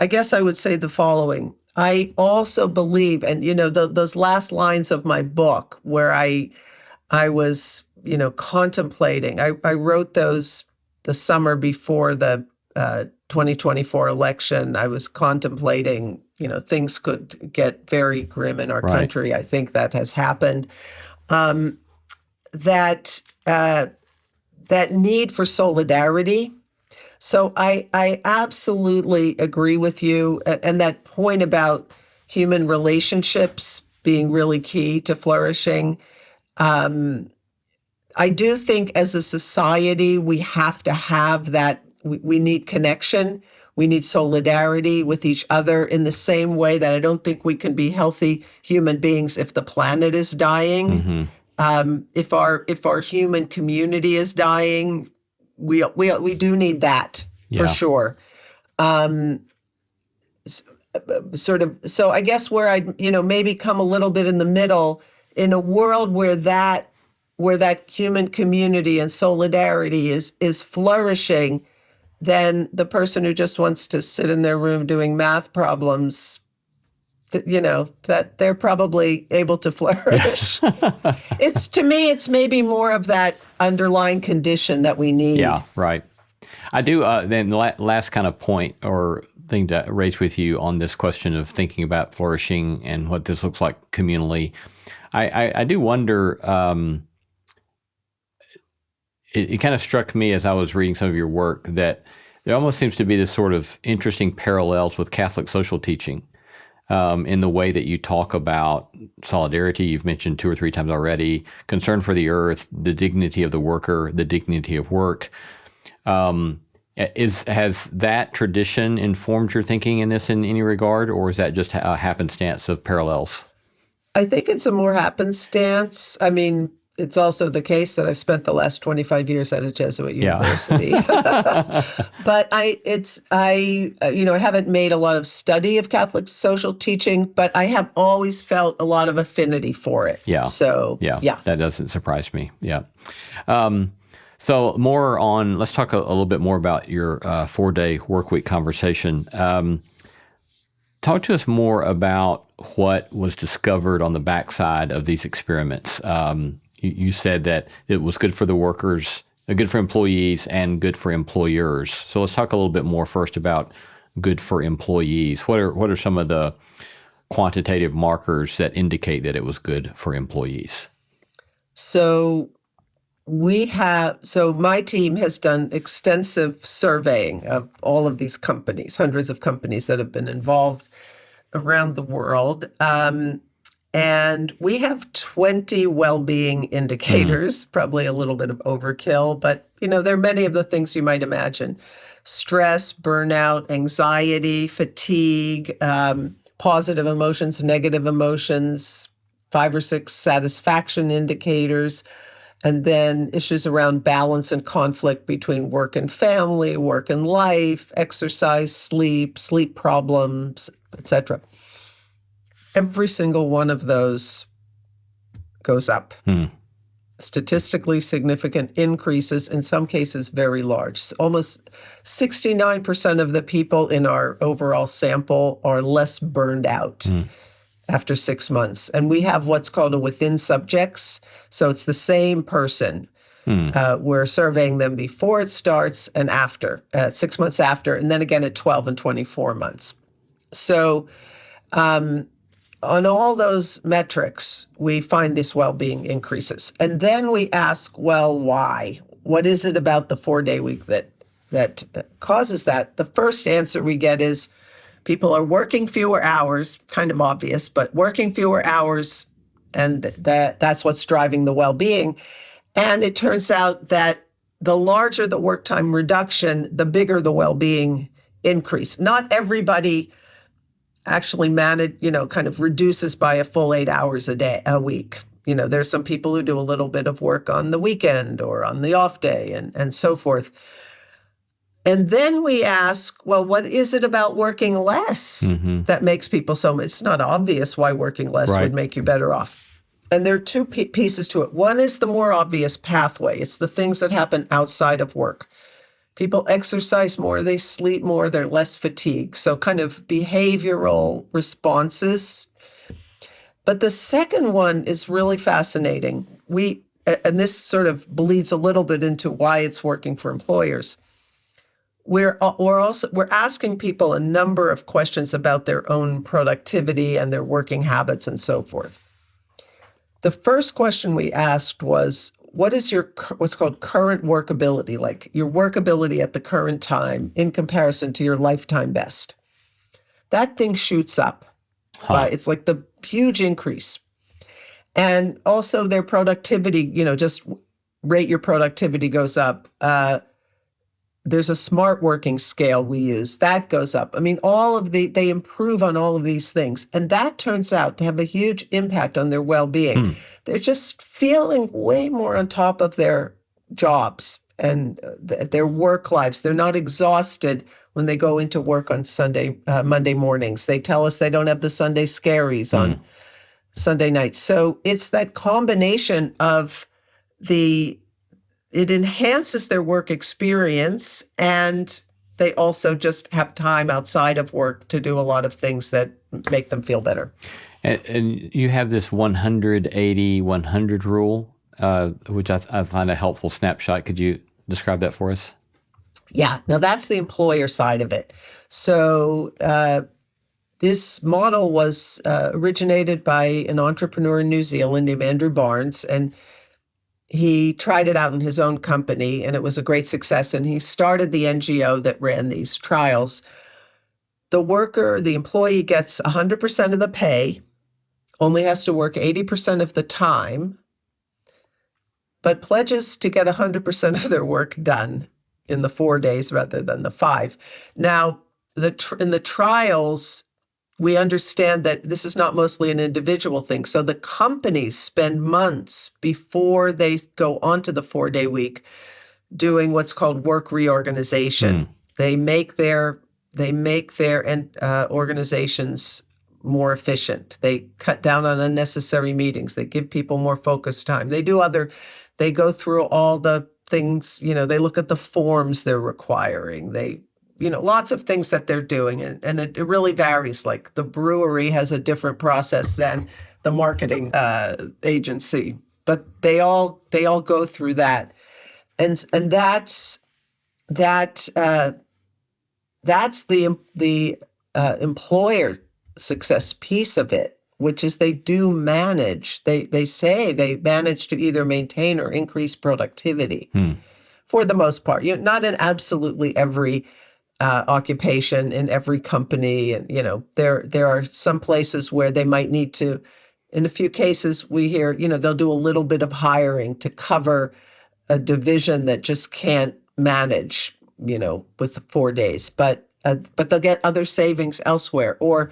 guess I would say the following. I also believe, and those last lines of my book where I was, contemplating. I wrote those the summer before the 2024 election. I was contemplating, things could get very grim in our country. I think that has happened. That need for solidarity. So I absolutely agree with you. And that point about human relationships being really key to flourishing. I do think as a society, we have to have that. We need connection. We need solidarity with each other in the same way that I don't think we can be healthy human beings if the planet is dying. If our human community is dying, we do need that for sure. So I guess where I'd maybe come a little bit in the middle in a world where that human community and solidarity is flourishing, then the person who just wants to sit in their room doing math problems, that they're probably able to flourish. To me, it's maybe more of that underlying condition that we need. Yeah, right. I do. Then the last kind of point or thing to raise with you on this question of thinking about flourishing and what this looks like communally, I do wonder. It kind of struck me as I was reading some of your work that there almost seems to be this sort of interesting parallels with Catholic social teaching in the way that you talk about solidarity. You've mentioned 2 or 3 times already, concern for the earth, the dignity of the worker, the dignity of work. Has that tradition informed your thinking in this in any regard, or is that just a happenstance of parallels? I think it's a more happenstance. It's also the case that I've spent the last 25 years at a Jesuit university. But I haven't made a lot of study of Catholic social teaching, but I have always felt a lot of affinity for it. Yeah. So, yeah. That doesn't surprise me. Yeah. So let's talk a little bit more about your 4-day work week conversation. Talk to us more about what was discovered on the backside of these experiments. You said that it was good for the workers, good for employees, and good for employers. So let's talk a little bit more first about good for employees. What are some of the quantitative markers that indicate that it was good for employees? So my team has done extensive surveying of all of these companies, hundreds of companies that have been involved around the world. And we have 20 well-being indicators, probably a little bit of overkill, but there are many of the things you might imagine. Stress, burnout, anxiety, fatigue, positive emotions, negative emotions, 5 or 6 satisfaction indicators, and then issues around balance and conflict between work and family, work and life, exercise, sleep problems, etc. Every single one of those goes up. Statistically significant increases, in some cases very large. Almost 69% of the people in our overall sample are less burned out after 6 months. And we have what's called a within subjects. So it's the same person. We're surveying them before it starts and after, 6 months after, and then again at 12 and 24 months. So on all those metrics, we find this well-being increases. And then we ask, well, why? What is it about the 4-day week that causes that? The first answer we get is people are working fewer hours, kind of obvious, but working fewer hours, and that's what's driving the well-being. And it turns out that the larger the work time reduction, the bigger the well-being increase. Not everybody actually kind of reduces by a full 8 hours a week. There's some people who do a little bit of work on the weekend or on the off day and so forth. And then we ask, well, what is it about working less that makes people it's not obvious why working less would make you better off. And there are two pieces to it. One is the more obvious pathway. It's the things that happen outside of work. People exercise more, they sleep more, they're less fatigued. So kind of behavioral responses. But the second one is really fascinating. And this sort of bleeds a little bit into why it's working for employers. We're asking people a number of questions about their own productivity and their working habits and so forth. The first question we asked was, what is your what's called current workability, like your workability at the current time in comparison to your lifetime best? That thing shoots up. It's like the huge increase. And also their productivity, just rate your productivity goes up. There's a smart working scale we use. That goes up. I mean, they improve on all of these things. And that turns out to have a huge impact on their well-being. They're just feeling way more on top of their jobs and their work lives. They're not exhausted when they go into work on Monday mornings. They tell us they don't have the Sunday scaries on Sunday nights. So it's that combination of it enhances their work experience, and they also just have time outside of work to do a lot of things that make them feel better. And you have this 100-80-100 rule, which I find a helpful snapshot. Could you describe that for us? Yeah. Now, that's the employer side of it. So this model was originated by an entrepreneur in New Zealand named Andrew Barnes, and he tried it out in his own company, and it was a great success. And he started the NGO that ran these trials. The employee gets 100% of the pay, only has to work 80% of the time, but pledges to get 100% of their work done in the 4 days rather than the 5. Now, in the trials, we understand that this is not mostly an individual thing. So the companies spend months before they go onto the 4-day week doing what's called work reorganization. They make their organizations more efficient. They cut down on unnecessary meetings. They give people more focus time. They go through all the things, they look at the forms they're requiring. They, lots of things that they're doing. And it really varies. Like the brewery has a different process than the marketing agency, but they all go through that. And that's the employer success piece of it, which is they do manage. They say they manage to either maintain or increase productivity for the most part. Not in absolutely every occupation in every company, and there are some places where they might need to. In a few cases, we hear they'll do a little bit of hiring to cover a division that just can't manage with 4 days, but they'll get other savings elsewhere, or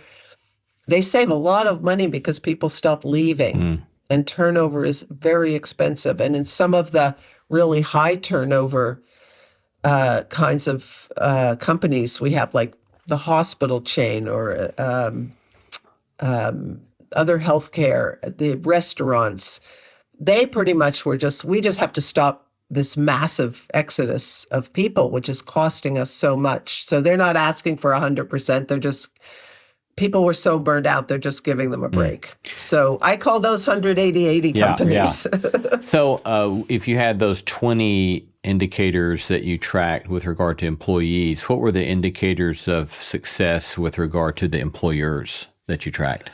they save a lot of money because people stop leaving, and turnover is very expensive. And in some of the really high turnover kinds of companies, we have like the hospital chain or other healthcare, the restaurants. They pretty much we just have to stop this massive exodus of people, which is costing us so much. So they're not asking for 100%. They're just, people were so burned out, they're just giving them a break. So I call those 180-80 companies. Yeah. So if you had those 20 indicators that you tracked with regard to employees, what were the indicators of success with regard to the employers that you tracked?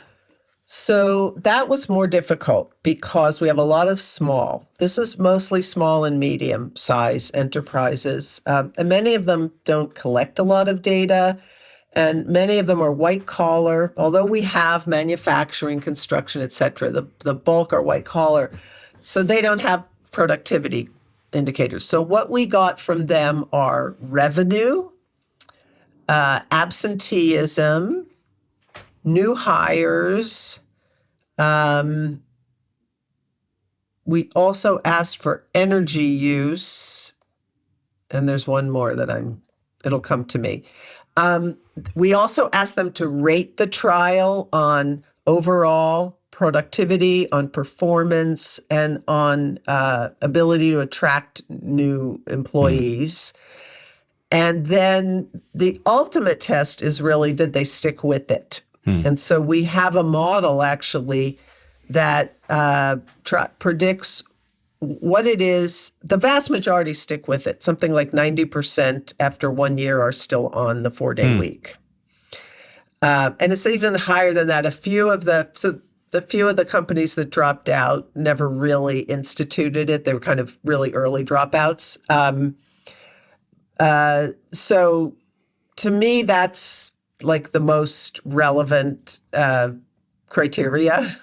So that was more difficult because we have a lot of small. This is mostly small and medium size enterprises. And many of them don't collect a lot of data. And many of them are white collar, although we have manufacturing, construction, et cetera. The bulk are white collar. So they don't have productivity indicators. So what we got from them are revenue, absenteeism, new hires. We also asked for energy use. And there's one more that it'll come to me. We also asked them to rate the trial on overall productivity, on performance, and on ability to attract new employees. And then the ultimate test is really, did they stick with it? And so we have a model actually that predicts what it is. The vast majority stick with it. Something like 90% after 1 year are still on the 4-day week. And it's even higher than that. A few of the companies that dropped out never really instituted it. They were kind of really early dropouts. So to me, that's like the most relevant criteria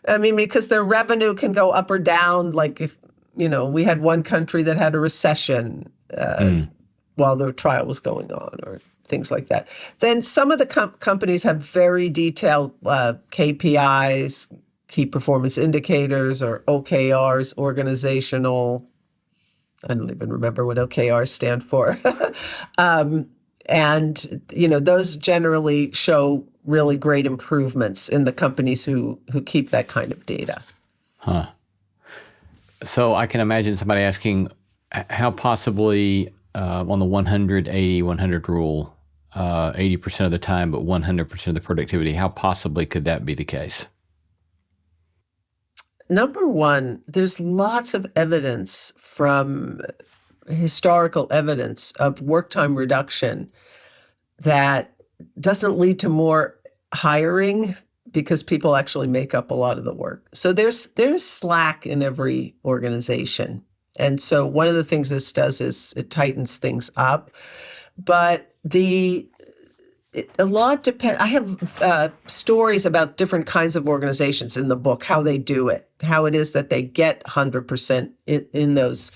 because their revenue can go up or down. Like if, we had one country that had a recession while the trial was going on, or things like that. Then some of the companies have very detailed KPIs, key performance indicators, or OKRs, organizational. I don't even remember what OKRs stand for. And, those generally show really great improvements in the companies who keep that kind of data. Huh. So I can imagine somebody asking how possibly on the 100 rule, 80% of the time, but 100% of the productivity, how possibly could that be the case? Number one, there's lots of evidence from historical evidence of work time reduction that doesn't lead to more hiring because people actually make up a lot of the work. So there's slack in every organization. And so one of the things this does is it tightens things up. But a lot depends. I have stories about different kinds of organizations in the book, how they do it, how it is that they get 100% in those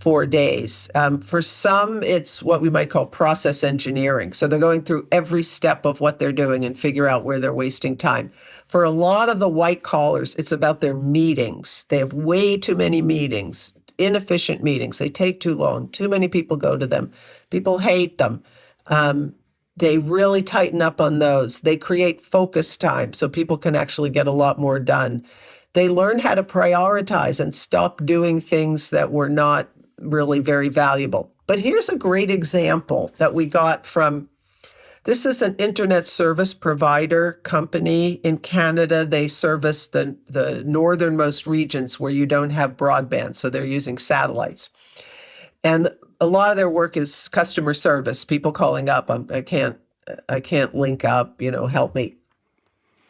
4 days. For some, it's what we might call process engineering. So they're going through every step of what they're doing and figure out where they're wasting time. For a lot of the white collars, it's about their meetings. They have way too many meetings, inefficient meetings. They take too long. Too many people go to them. People hate them. They really tighten up on those. They create focus time so people can actually get a lot more done. They learn how to prioritize and stop doing things that were not really very valuable. But here's a great example that we got from, this is an internet service provider company in Canada. They service the northernmost regions where you don't have broadband, so they're using satellites. And a lot of their work is customer service, people calling up, I can't link up, help me.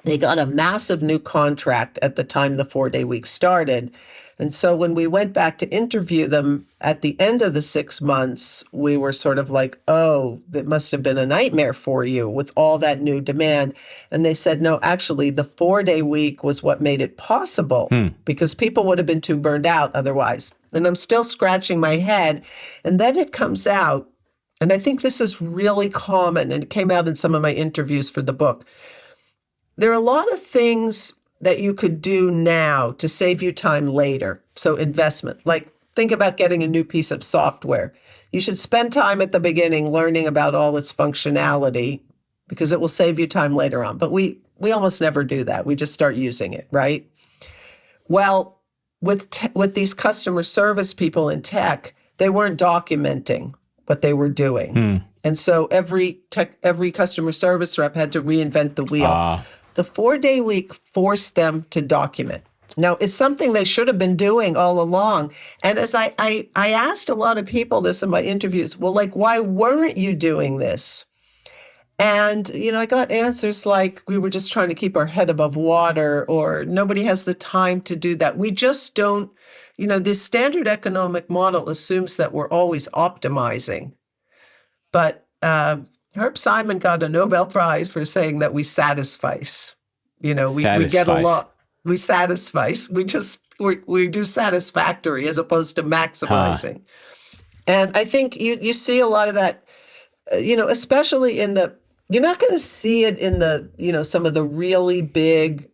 They got a massive new contract at the time the 4-day week started. And so when we went back to interview them at the end of the 6 months, we were sort of like, oh, that must have been a nightmare for you with all that new demand. And they said, no, actually, the 4-day week was what made it possible because people would have been too burned out otherwise. And I'm still scratching my head. And then it comes out, and I think this is really common, and it came out in some of my interviews for the book. There are a lot of things that you could do now to save you time later. So investment, like think about getting a new piece of software. You should spend time at the beginning learning about all its functionality because it will save you time later on. But we almost never do that. We just start using it, right? Well, with these customer service people in tech, they weren't documenting what they were doing. And so every customer service rep had to reinvent the wheel. The 4-day week forced them to document. Now, it's something they should have been doing all along. And as I asked a lot of people this in my interviews, well, like, why weren't you doing this? And, I got answers like, we were just trying to keep our head above water, or nobody has the time to do that. We just don't, this standard economic model assumes that we're always optimizing. But Herb Simon got a Nobel Prize for saying that we satisfice. We get a lot. We satisfice. We do satisfactory as opposed to maximizing. And I think you see a lot of that, especially in you're not going to see it in some of the really big,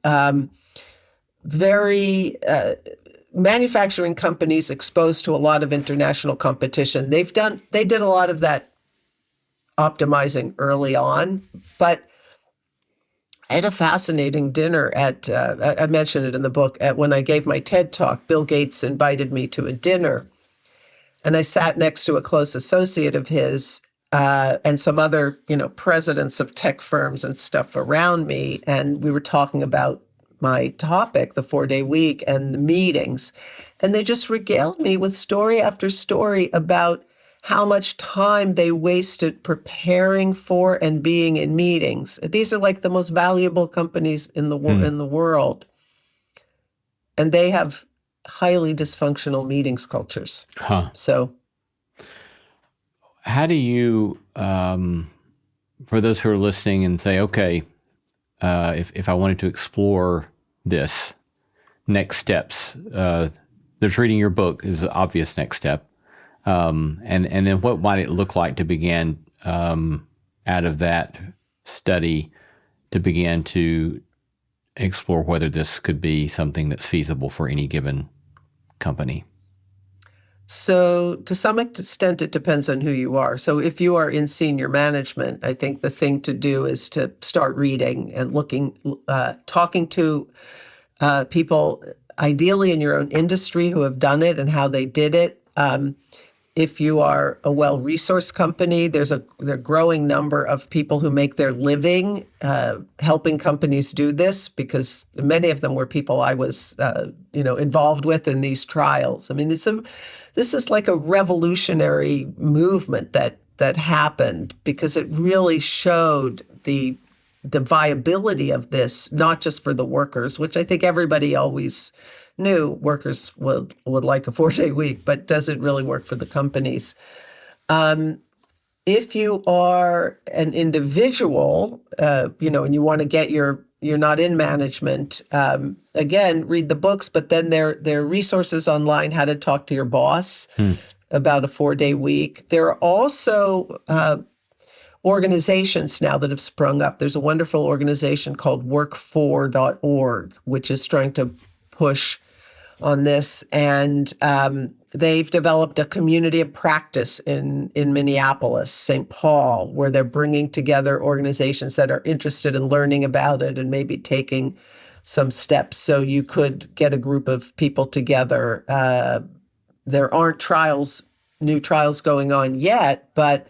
very manufacturing companies exposed to a lot of international competition. They did a lot of that optimizing early on, but I had a fascinating dinner I mentioned it in the book, when I gave my TED Talk. Bill Gates invited me to a dinner, and I sat next to a close associate of his and some other, presidents of tech firms and stuff around me, and we were talking about my topic, the 4-day week and the meetings, and they just regaled me with story after story about how much time they wasted preparing for and being in meetings. These are like the most valuable companies in the world. And they have highly dysfunctional meetings cultures. So how do you, for those who are listening and say, okay, if I wanted to explore this, next steps, there's reading your book is the obvious next step. And then what might it look like to begin out of that study to begin to explore whether this could be something that's feasible for any given company? So to some extent, it depends on who you are. So if you are in senior management, I think the thing to do is to start reading and talking to people, ideally in your own industry, who have done it and how they did it. If you are a well-resourced company, there's a growing number of people who make their living helping companies do this, because many of them were people I was, involved with in these trials. I mean, this is like a revolutionary movement that happened, because it really showed the viability of this, not just for the workers, which I think everybody always knew workers would like a 4-day week, but does it really work for the companies? If you are an individual, and you want to get you're not in management, again, read the books, but then there are resources online, how to talk to your boss about a 4-day week. There are also organizations now that have sprung up. There's a wonderful organization called work4.org, which is trying to push on this, and they've developed a community of practice in Minneapolis, St. Paul, where they're bringing together organizations that are interested in learning about it and maybe taking some steps. So you could get a group of people together. There aren't trials new trials going on yet, but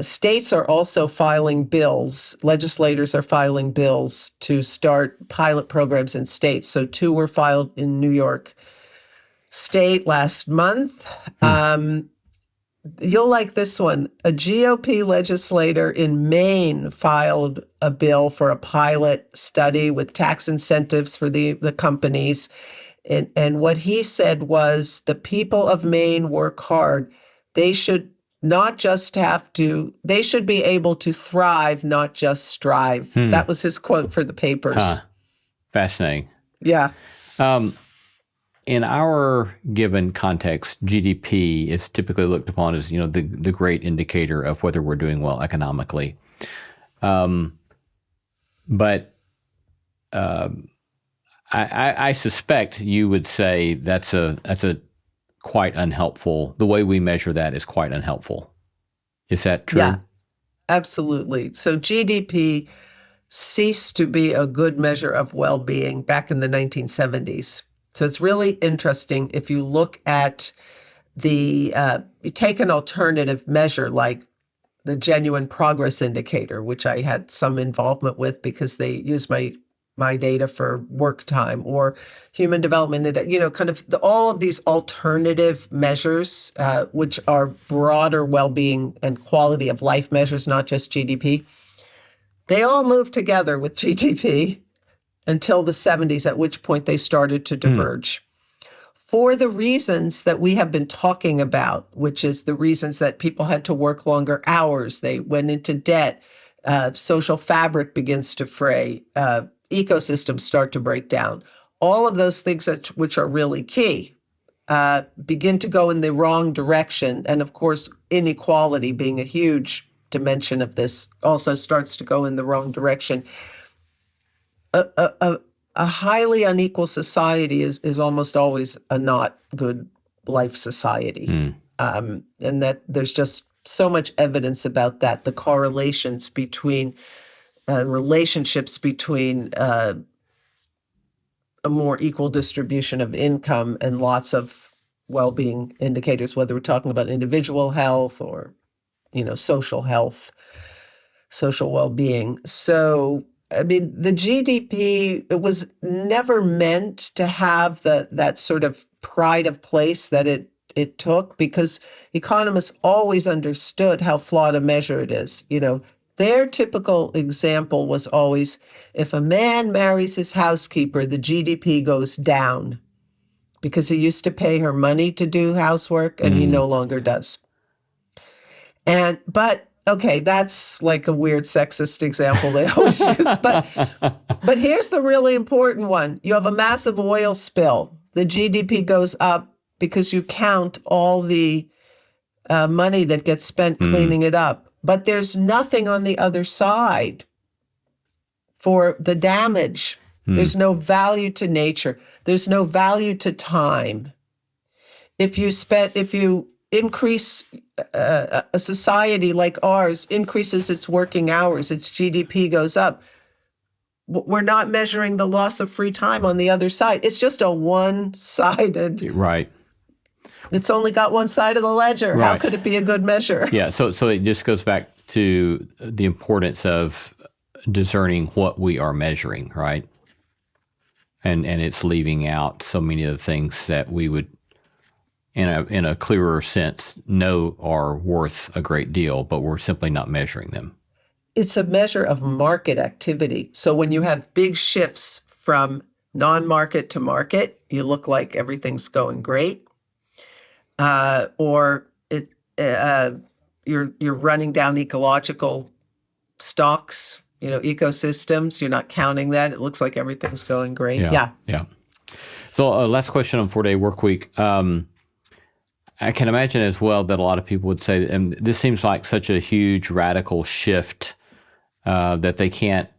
states are also filing bills. Legislators are filing bills to start pilot programs in states. So 2 were filed in New York State last month. You'll like this one. A GOP legislator in Maine filed a bill for a pilot study with tax incentives for the companies. And what he said was the people of Maine work hard. They should not just they should be able to thrive, not just strive. That was his quote for the papers. Fascinating. Yeah. In our given context, GDP is typically looked upon as, the great indicator of whether we're doing well economically. But I suspect you would say that's a quite unhelpful. The way we measure that is quite unhelpful. Is that true? Yeah, absolutely. So GDP ceased to be a good measure of well-being back in the 1970s. So it's really interesting if you look at you take an alternative measure like the genuine progress indicator, which I had some involvement with because they use my data for work time, or human development, kind of all of these alternative measures, which are broader well-being and quality of life measures, not just GDP. They all moved together with GDP until the 70s, at which point they started to diverge. For the reasons that we have been talking about, which is the reasons that people had to work longer hours, they went into debt, social fabric begins to fray, ecosystems start to break down. All of those things which are really key begin to go in the wrong direction. And of course, inequality being a huge dimension of this also starts to go in the wrong direction. A highly unequal society is almost always a not good life society. And that there's just so much evidence about that, the correlations between relationships between a more equal distribution of income and lots of well-being indicators, whether we're talking about individual health or, social health, social well-being. So, I mean, the GDP, it was never meant to have that sort of pride of place that it took, because economists always understood how flawed a measure it is. Their typical example was always, if a man marries his housekeeper, the GDP goes down because he used to pay her money to do housework and he no longer does. But okay, that's like a weird sexist example they always use. But here's the really important one. You have a massive oil spill. The GDP goes up because you count all the money that gets spent cleaning it up. But there's nothing on the other side for the damage. There's no value to nature. There's no value to time. If you increase a society like ours, increases its working hours, its GDP goes up, we're not measuring the loss of free time on the other side. It's just a one-sided. Right. It's only got one side of the ledger. Right. How could it be a good measure? Yeah, so it just goes back to the importance of discerning what we are measuring, right? And it's leaving out so many of the things that we would, in a clearer sense, know are worth a great deal, but we're simply not measuring them. It's a measure of market activity. So when you have big shifts from non-market to market, you look like everything's going great. Or you're running down ecological stocks, ecosystems. You're not counting that. It looks like everything's going great. Yeah. So last question on 4-day work week. I can imagine as well that a lot of people would say, and this seems like such a huge radical shift that they can't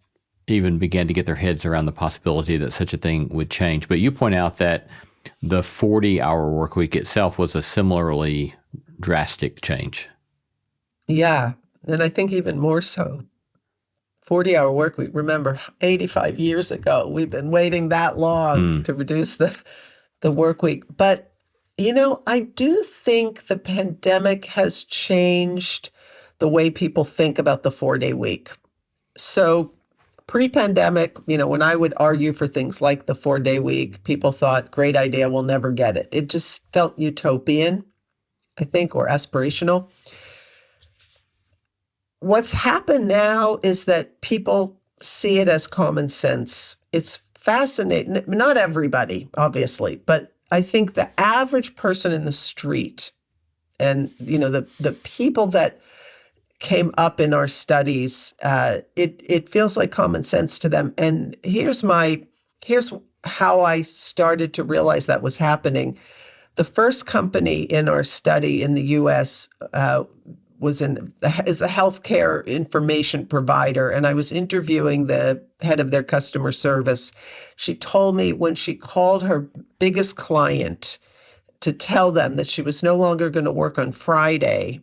even begin to get their heads around the possibility that such a thing would change. But you point out that the 40-hour work week itself was a similarly drastic change. Yeah, and I think even more so. 40-hour work week. Remember, 85 years ago, we've been waiting that long to reduce the work week. But I do think the pandemic has changed the way people think about the 4-day week. So pre-pandemic, when I would argue for things like the 4-day week, people thought, great idea, we'll never get it. It just felt utopian, I think, or aspirational. What's happened now is that people see it as common sense. It's fascinating. Not everybody, obviously, but I think the average person in the street and, the people that came up in our studies, it feels like common sense to them. And here's how I started to realize that was happening. The first company in our study in the U.S. is a healthcare information provider, and I was interviewing the head of their customer service. She told me when she called her biggest client to tell them that she was no longer going to work on Friday,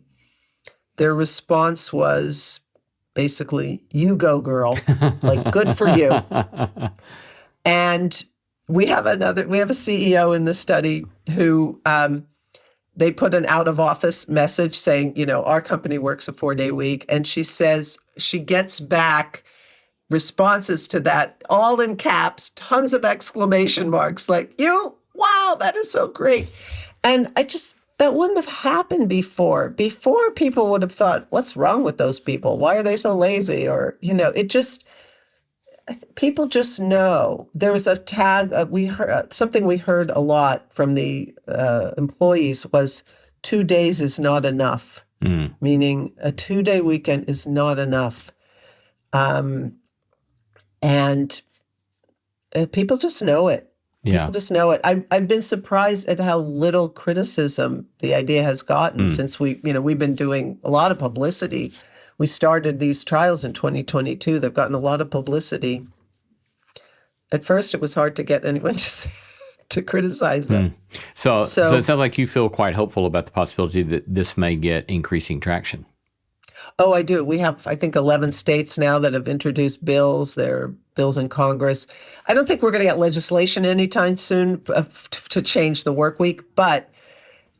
their response was basically, "You go, girl. Like, good for you." And we have a CEO in the study who they put an out of office message saying, our company works a 4-day week. And she says she gets back responses to that, all in caps, tons of exclamation marks, like, wow, that is so great. And that wouldn't have happened before. Before, people would have thought, what's wrong with those people? Why are they so lazy? Or, people just know. There was a tag, something we heard a lot from the employees was 2 days is not enough, meaning a 2-day weekend is not enough. And people just know it. People just know it. I've been surprised at how little criticism the idea has gotten since we've been doing a lot of publicity. We started these trials in 2022. They've gotten a lot of publicity. At first, it was hard to get anyone to criticize them. So it sounds like you feel quite hopeful about the possibility that this may get increasing traction. Oh, I do. We have, I think, 11 states now that have introduced bills. There are bills in Congress. I don't think we're going to get legislation anytime soon to change the work week. But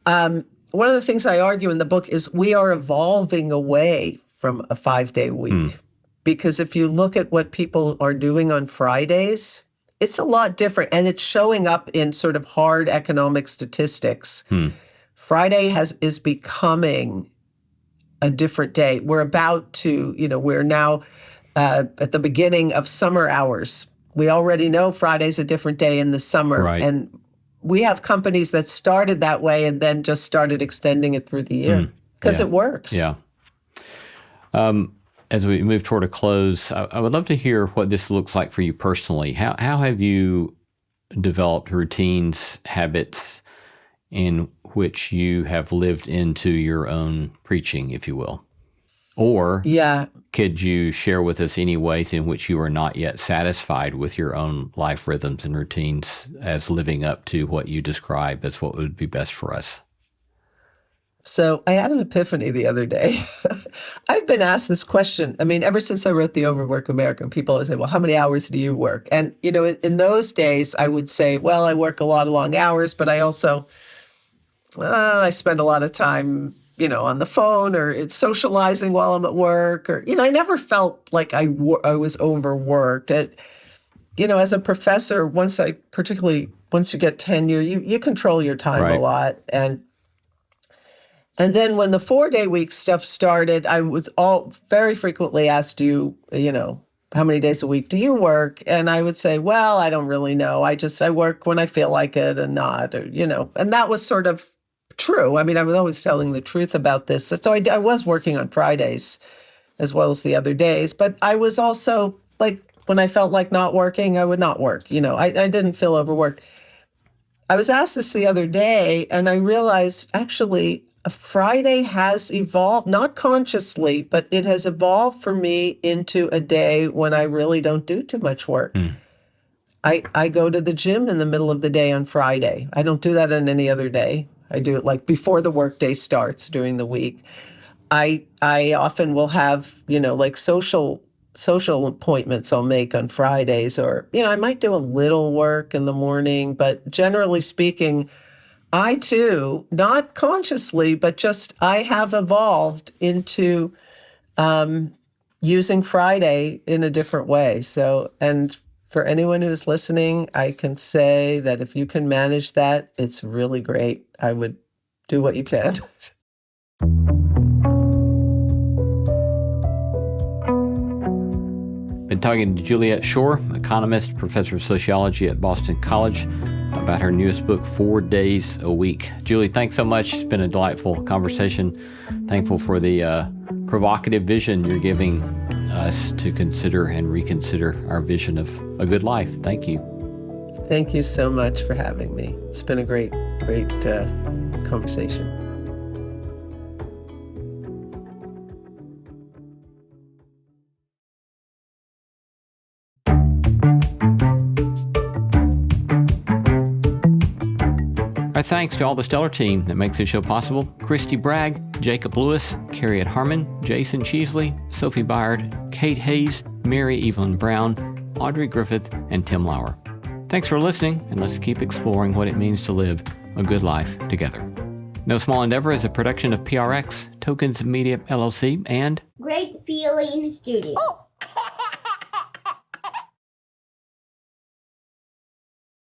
one of the things I argue in the book is we are evolving away from a 5-day week. Because if you look at what people are doing on Fridays, it's a lot different. And it's showing up in sort of hard economic statistics. Friday is becoming a different day. We're about to, we're now at the beginning of summer hours. We already know Friday's a different day in the summer. Right. And we have companies that started that way and then just started extending it through the year because it works. Yeah. As we move toward a close, I would love to hear what this looks like for you personally. How have you developed routines, habits in which you have lived into your own preaching, if you will? Or could you share with us any ways in which you are not yet satisfied with your own life rhythms and routines as living up to what you describe as what would be best for us? So I had an epiphany the other day. I've been asked this question. I mean, ever since I wrote The Overworked American, people always say, well, how many hours do you work? And, in those days, I would say, well, I work a lot of long hours, but I also, I spend a lot of time, on the phone or it's socializing while I'm at work. Or, I never felt like I was overworked. As a professor, once you get tenure, you control your time a lot. And then when the 4-day week stuff started, I was very frequently asked, how many days a week do you work? And I would say, well, I don't really know. I work when I feel like it and not, and that was sort of true. I mean, I was always telling the truth about this. So I was working on Fridays as well as the other days, but I was also like, when I felt like not working, I would not work. I didn't feel overworked. I was asked this the other day and I realized actually, Friday has evolved, not consciously, but it has evolved for me into a day when I really don't do too much work. I go to the gym in the middle of the day on Friday. I don't do that on any other day. I do it like before the workday starts during the week. I often will have, like social appointments I'll make on Fridays, or, I might do a little work in the morning, but generally speaking, I too, not consciously, but just I have evolved into using Friday in a different way. So, and for anyone who's listening, I can say that if you can manage that, it's really great. I would do what you can. Been talking to Juliet Schor, economist, professor of sociology at Boston College, about her newest book, 4 Days a Week. Julie, thanks so much. It's been a delightful conversation. Thankful for the provocative vision you're giving us to consider and reconsider our vision of a good life. Thank you. Thank you so much for having me. It's been a great conversation. Our thanks to all the stellar team that makes this show possible: Christy Bragg, Jacob Lewis, Carrie Harmon, Jason Cheesley, Sophie Byard, Kate Hayes, Mary Evelyn Brown, Audrey Griffith, and Tim Lauer. Thanks for listening, and let's keep exploring what it means to live a good life together. No Small Endeavor is a production of PRX, Tokens Media LLC, and Great Feeling Studios.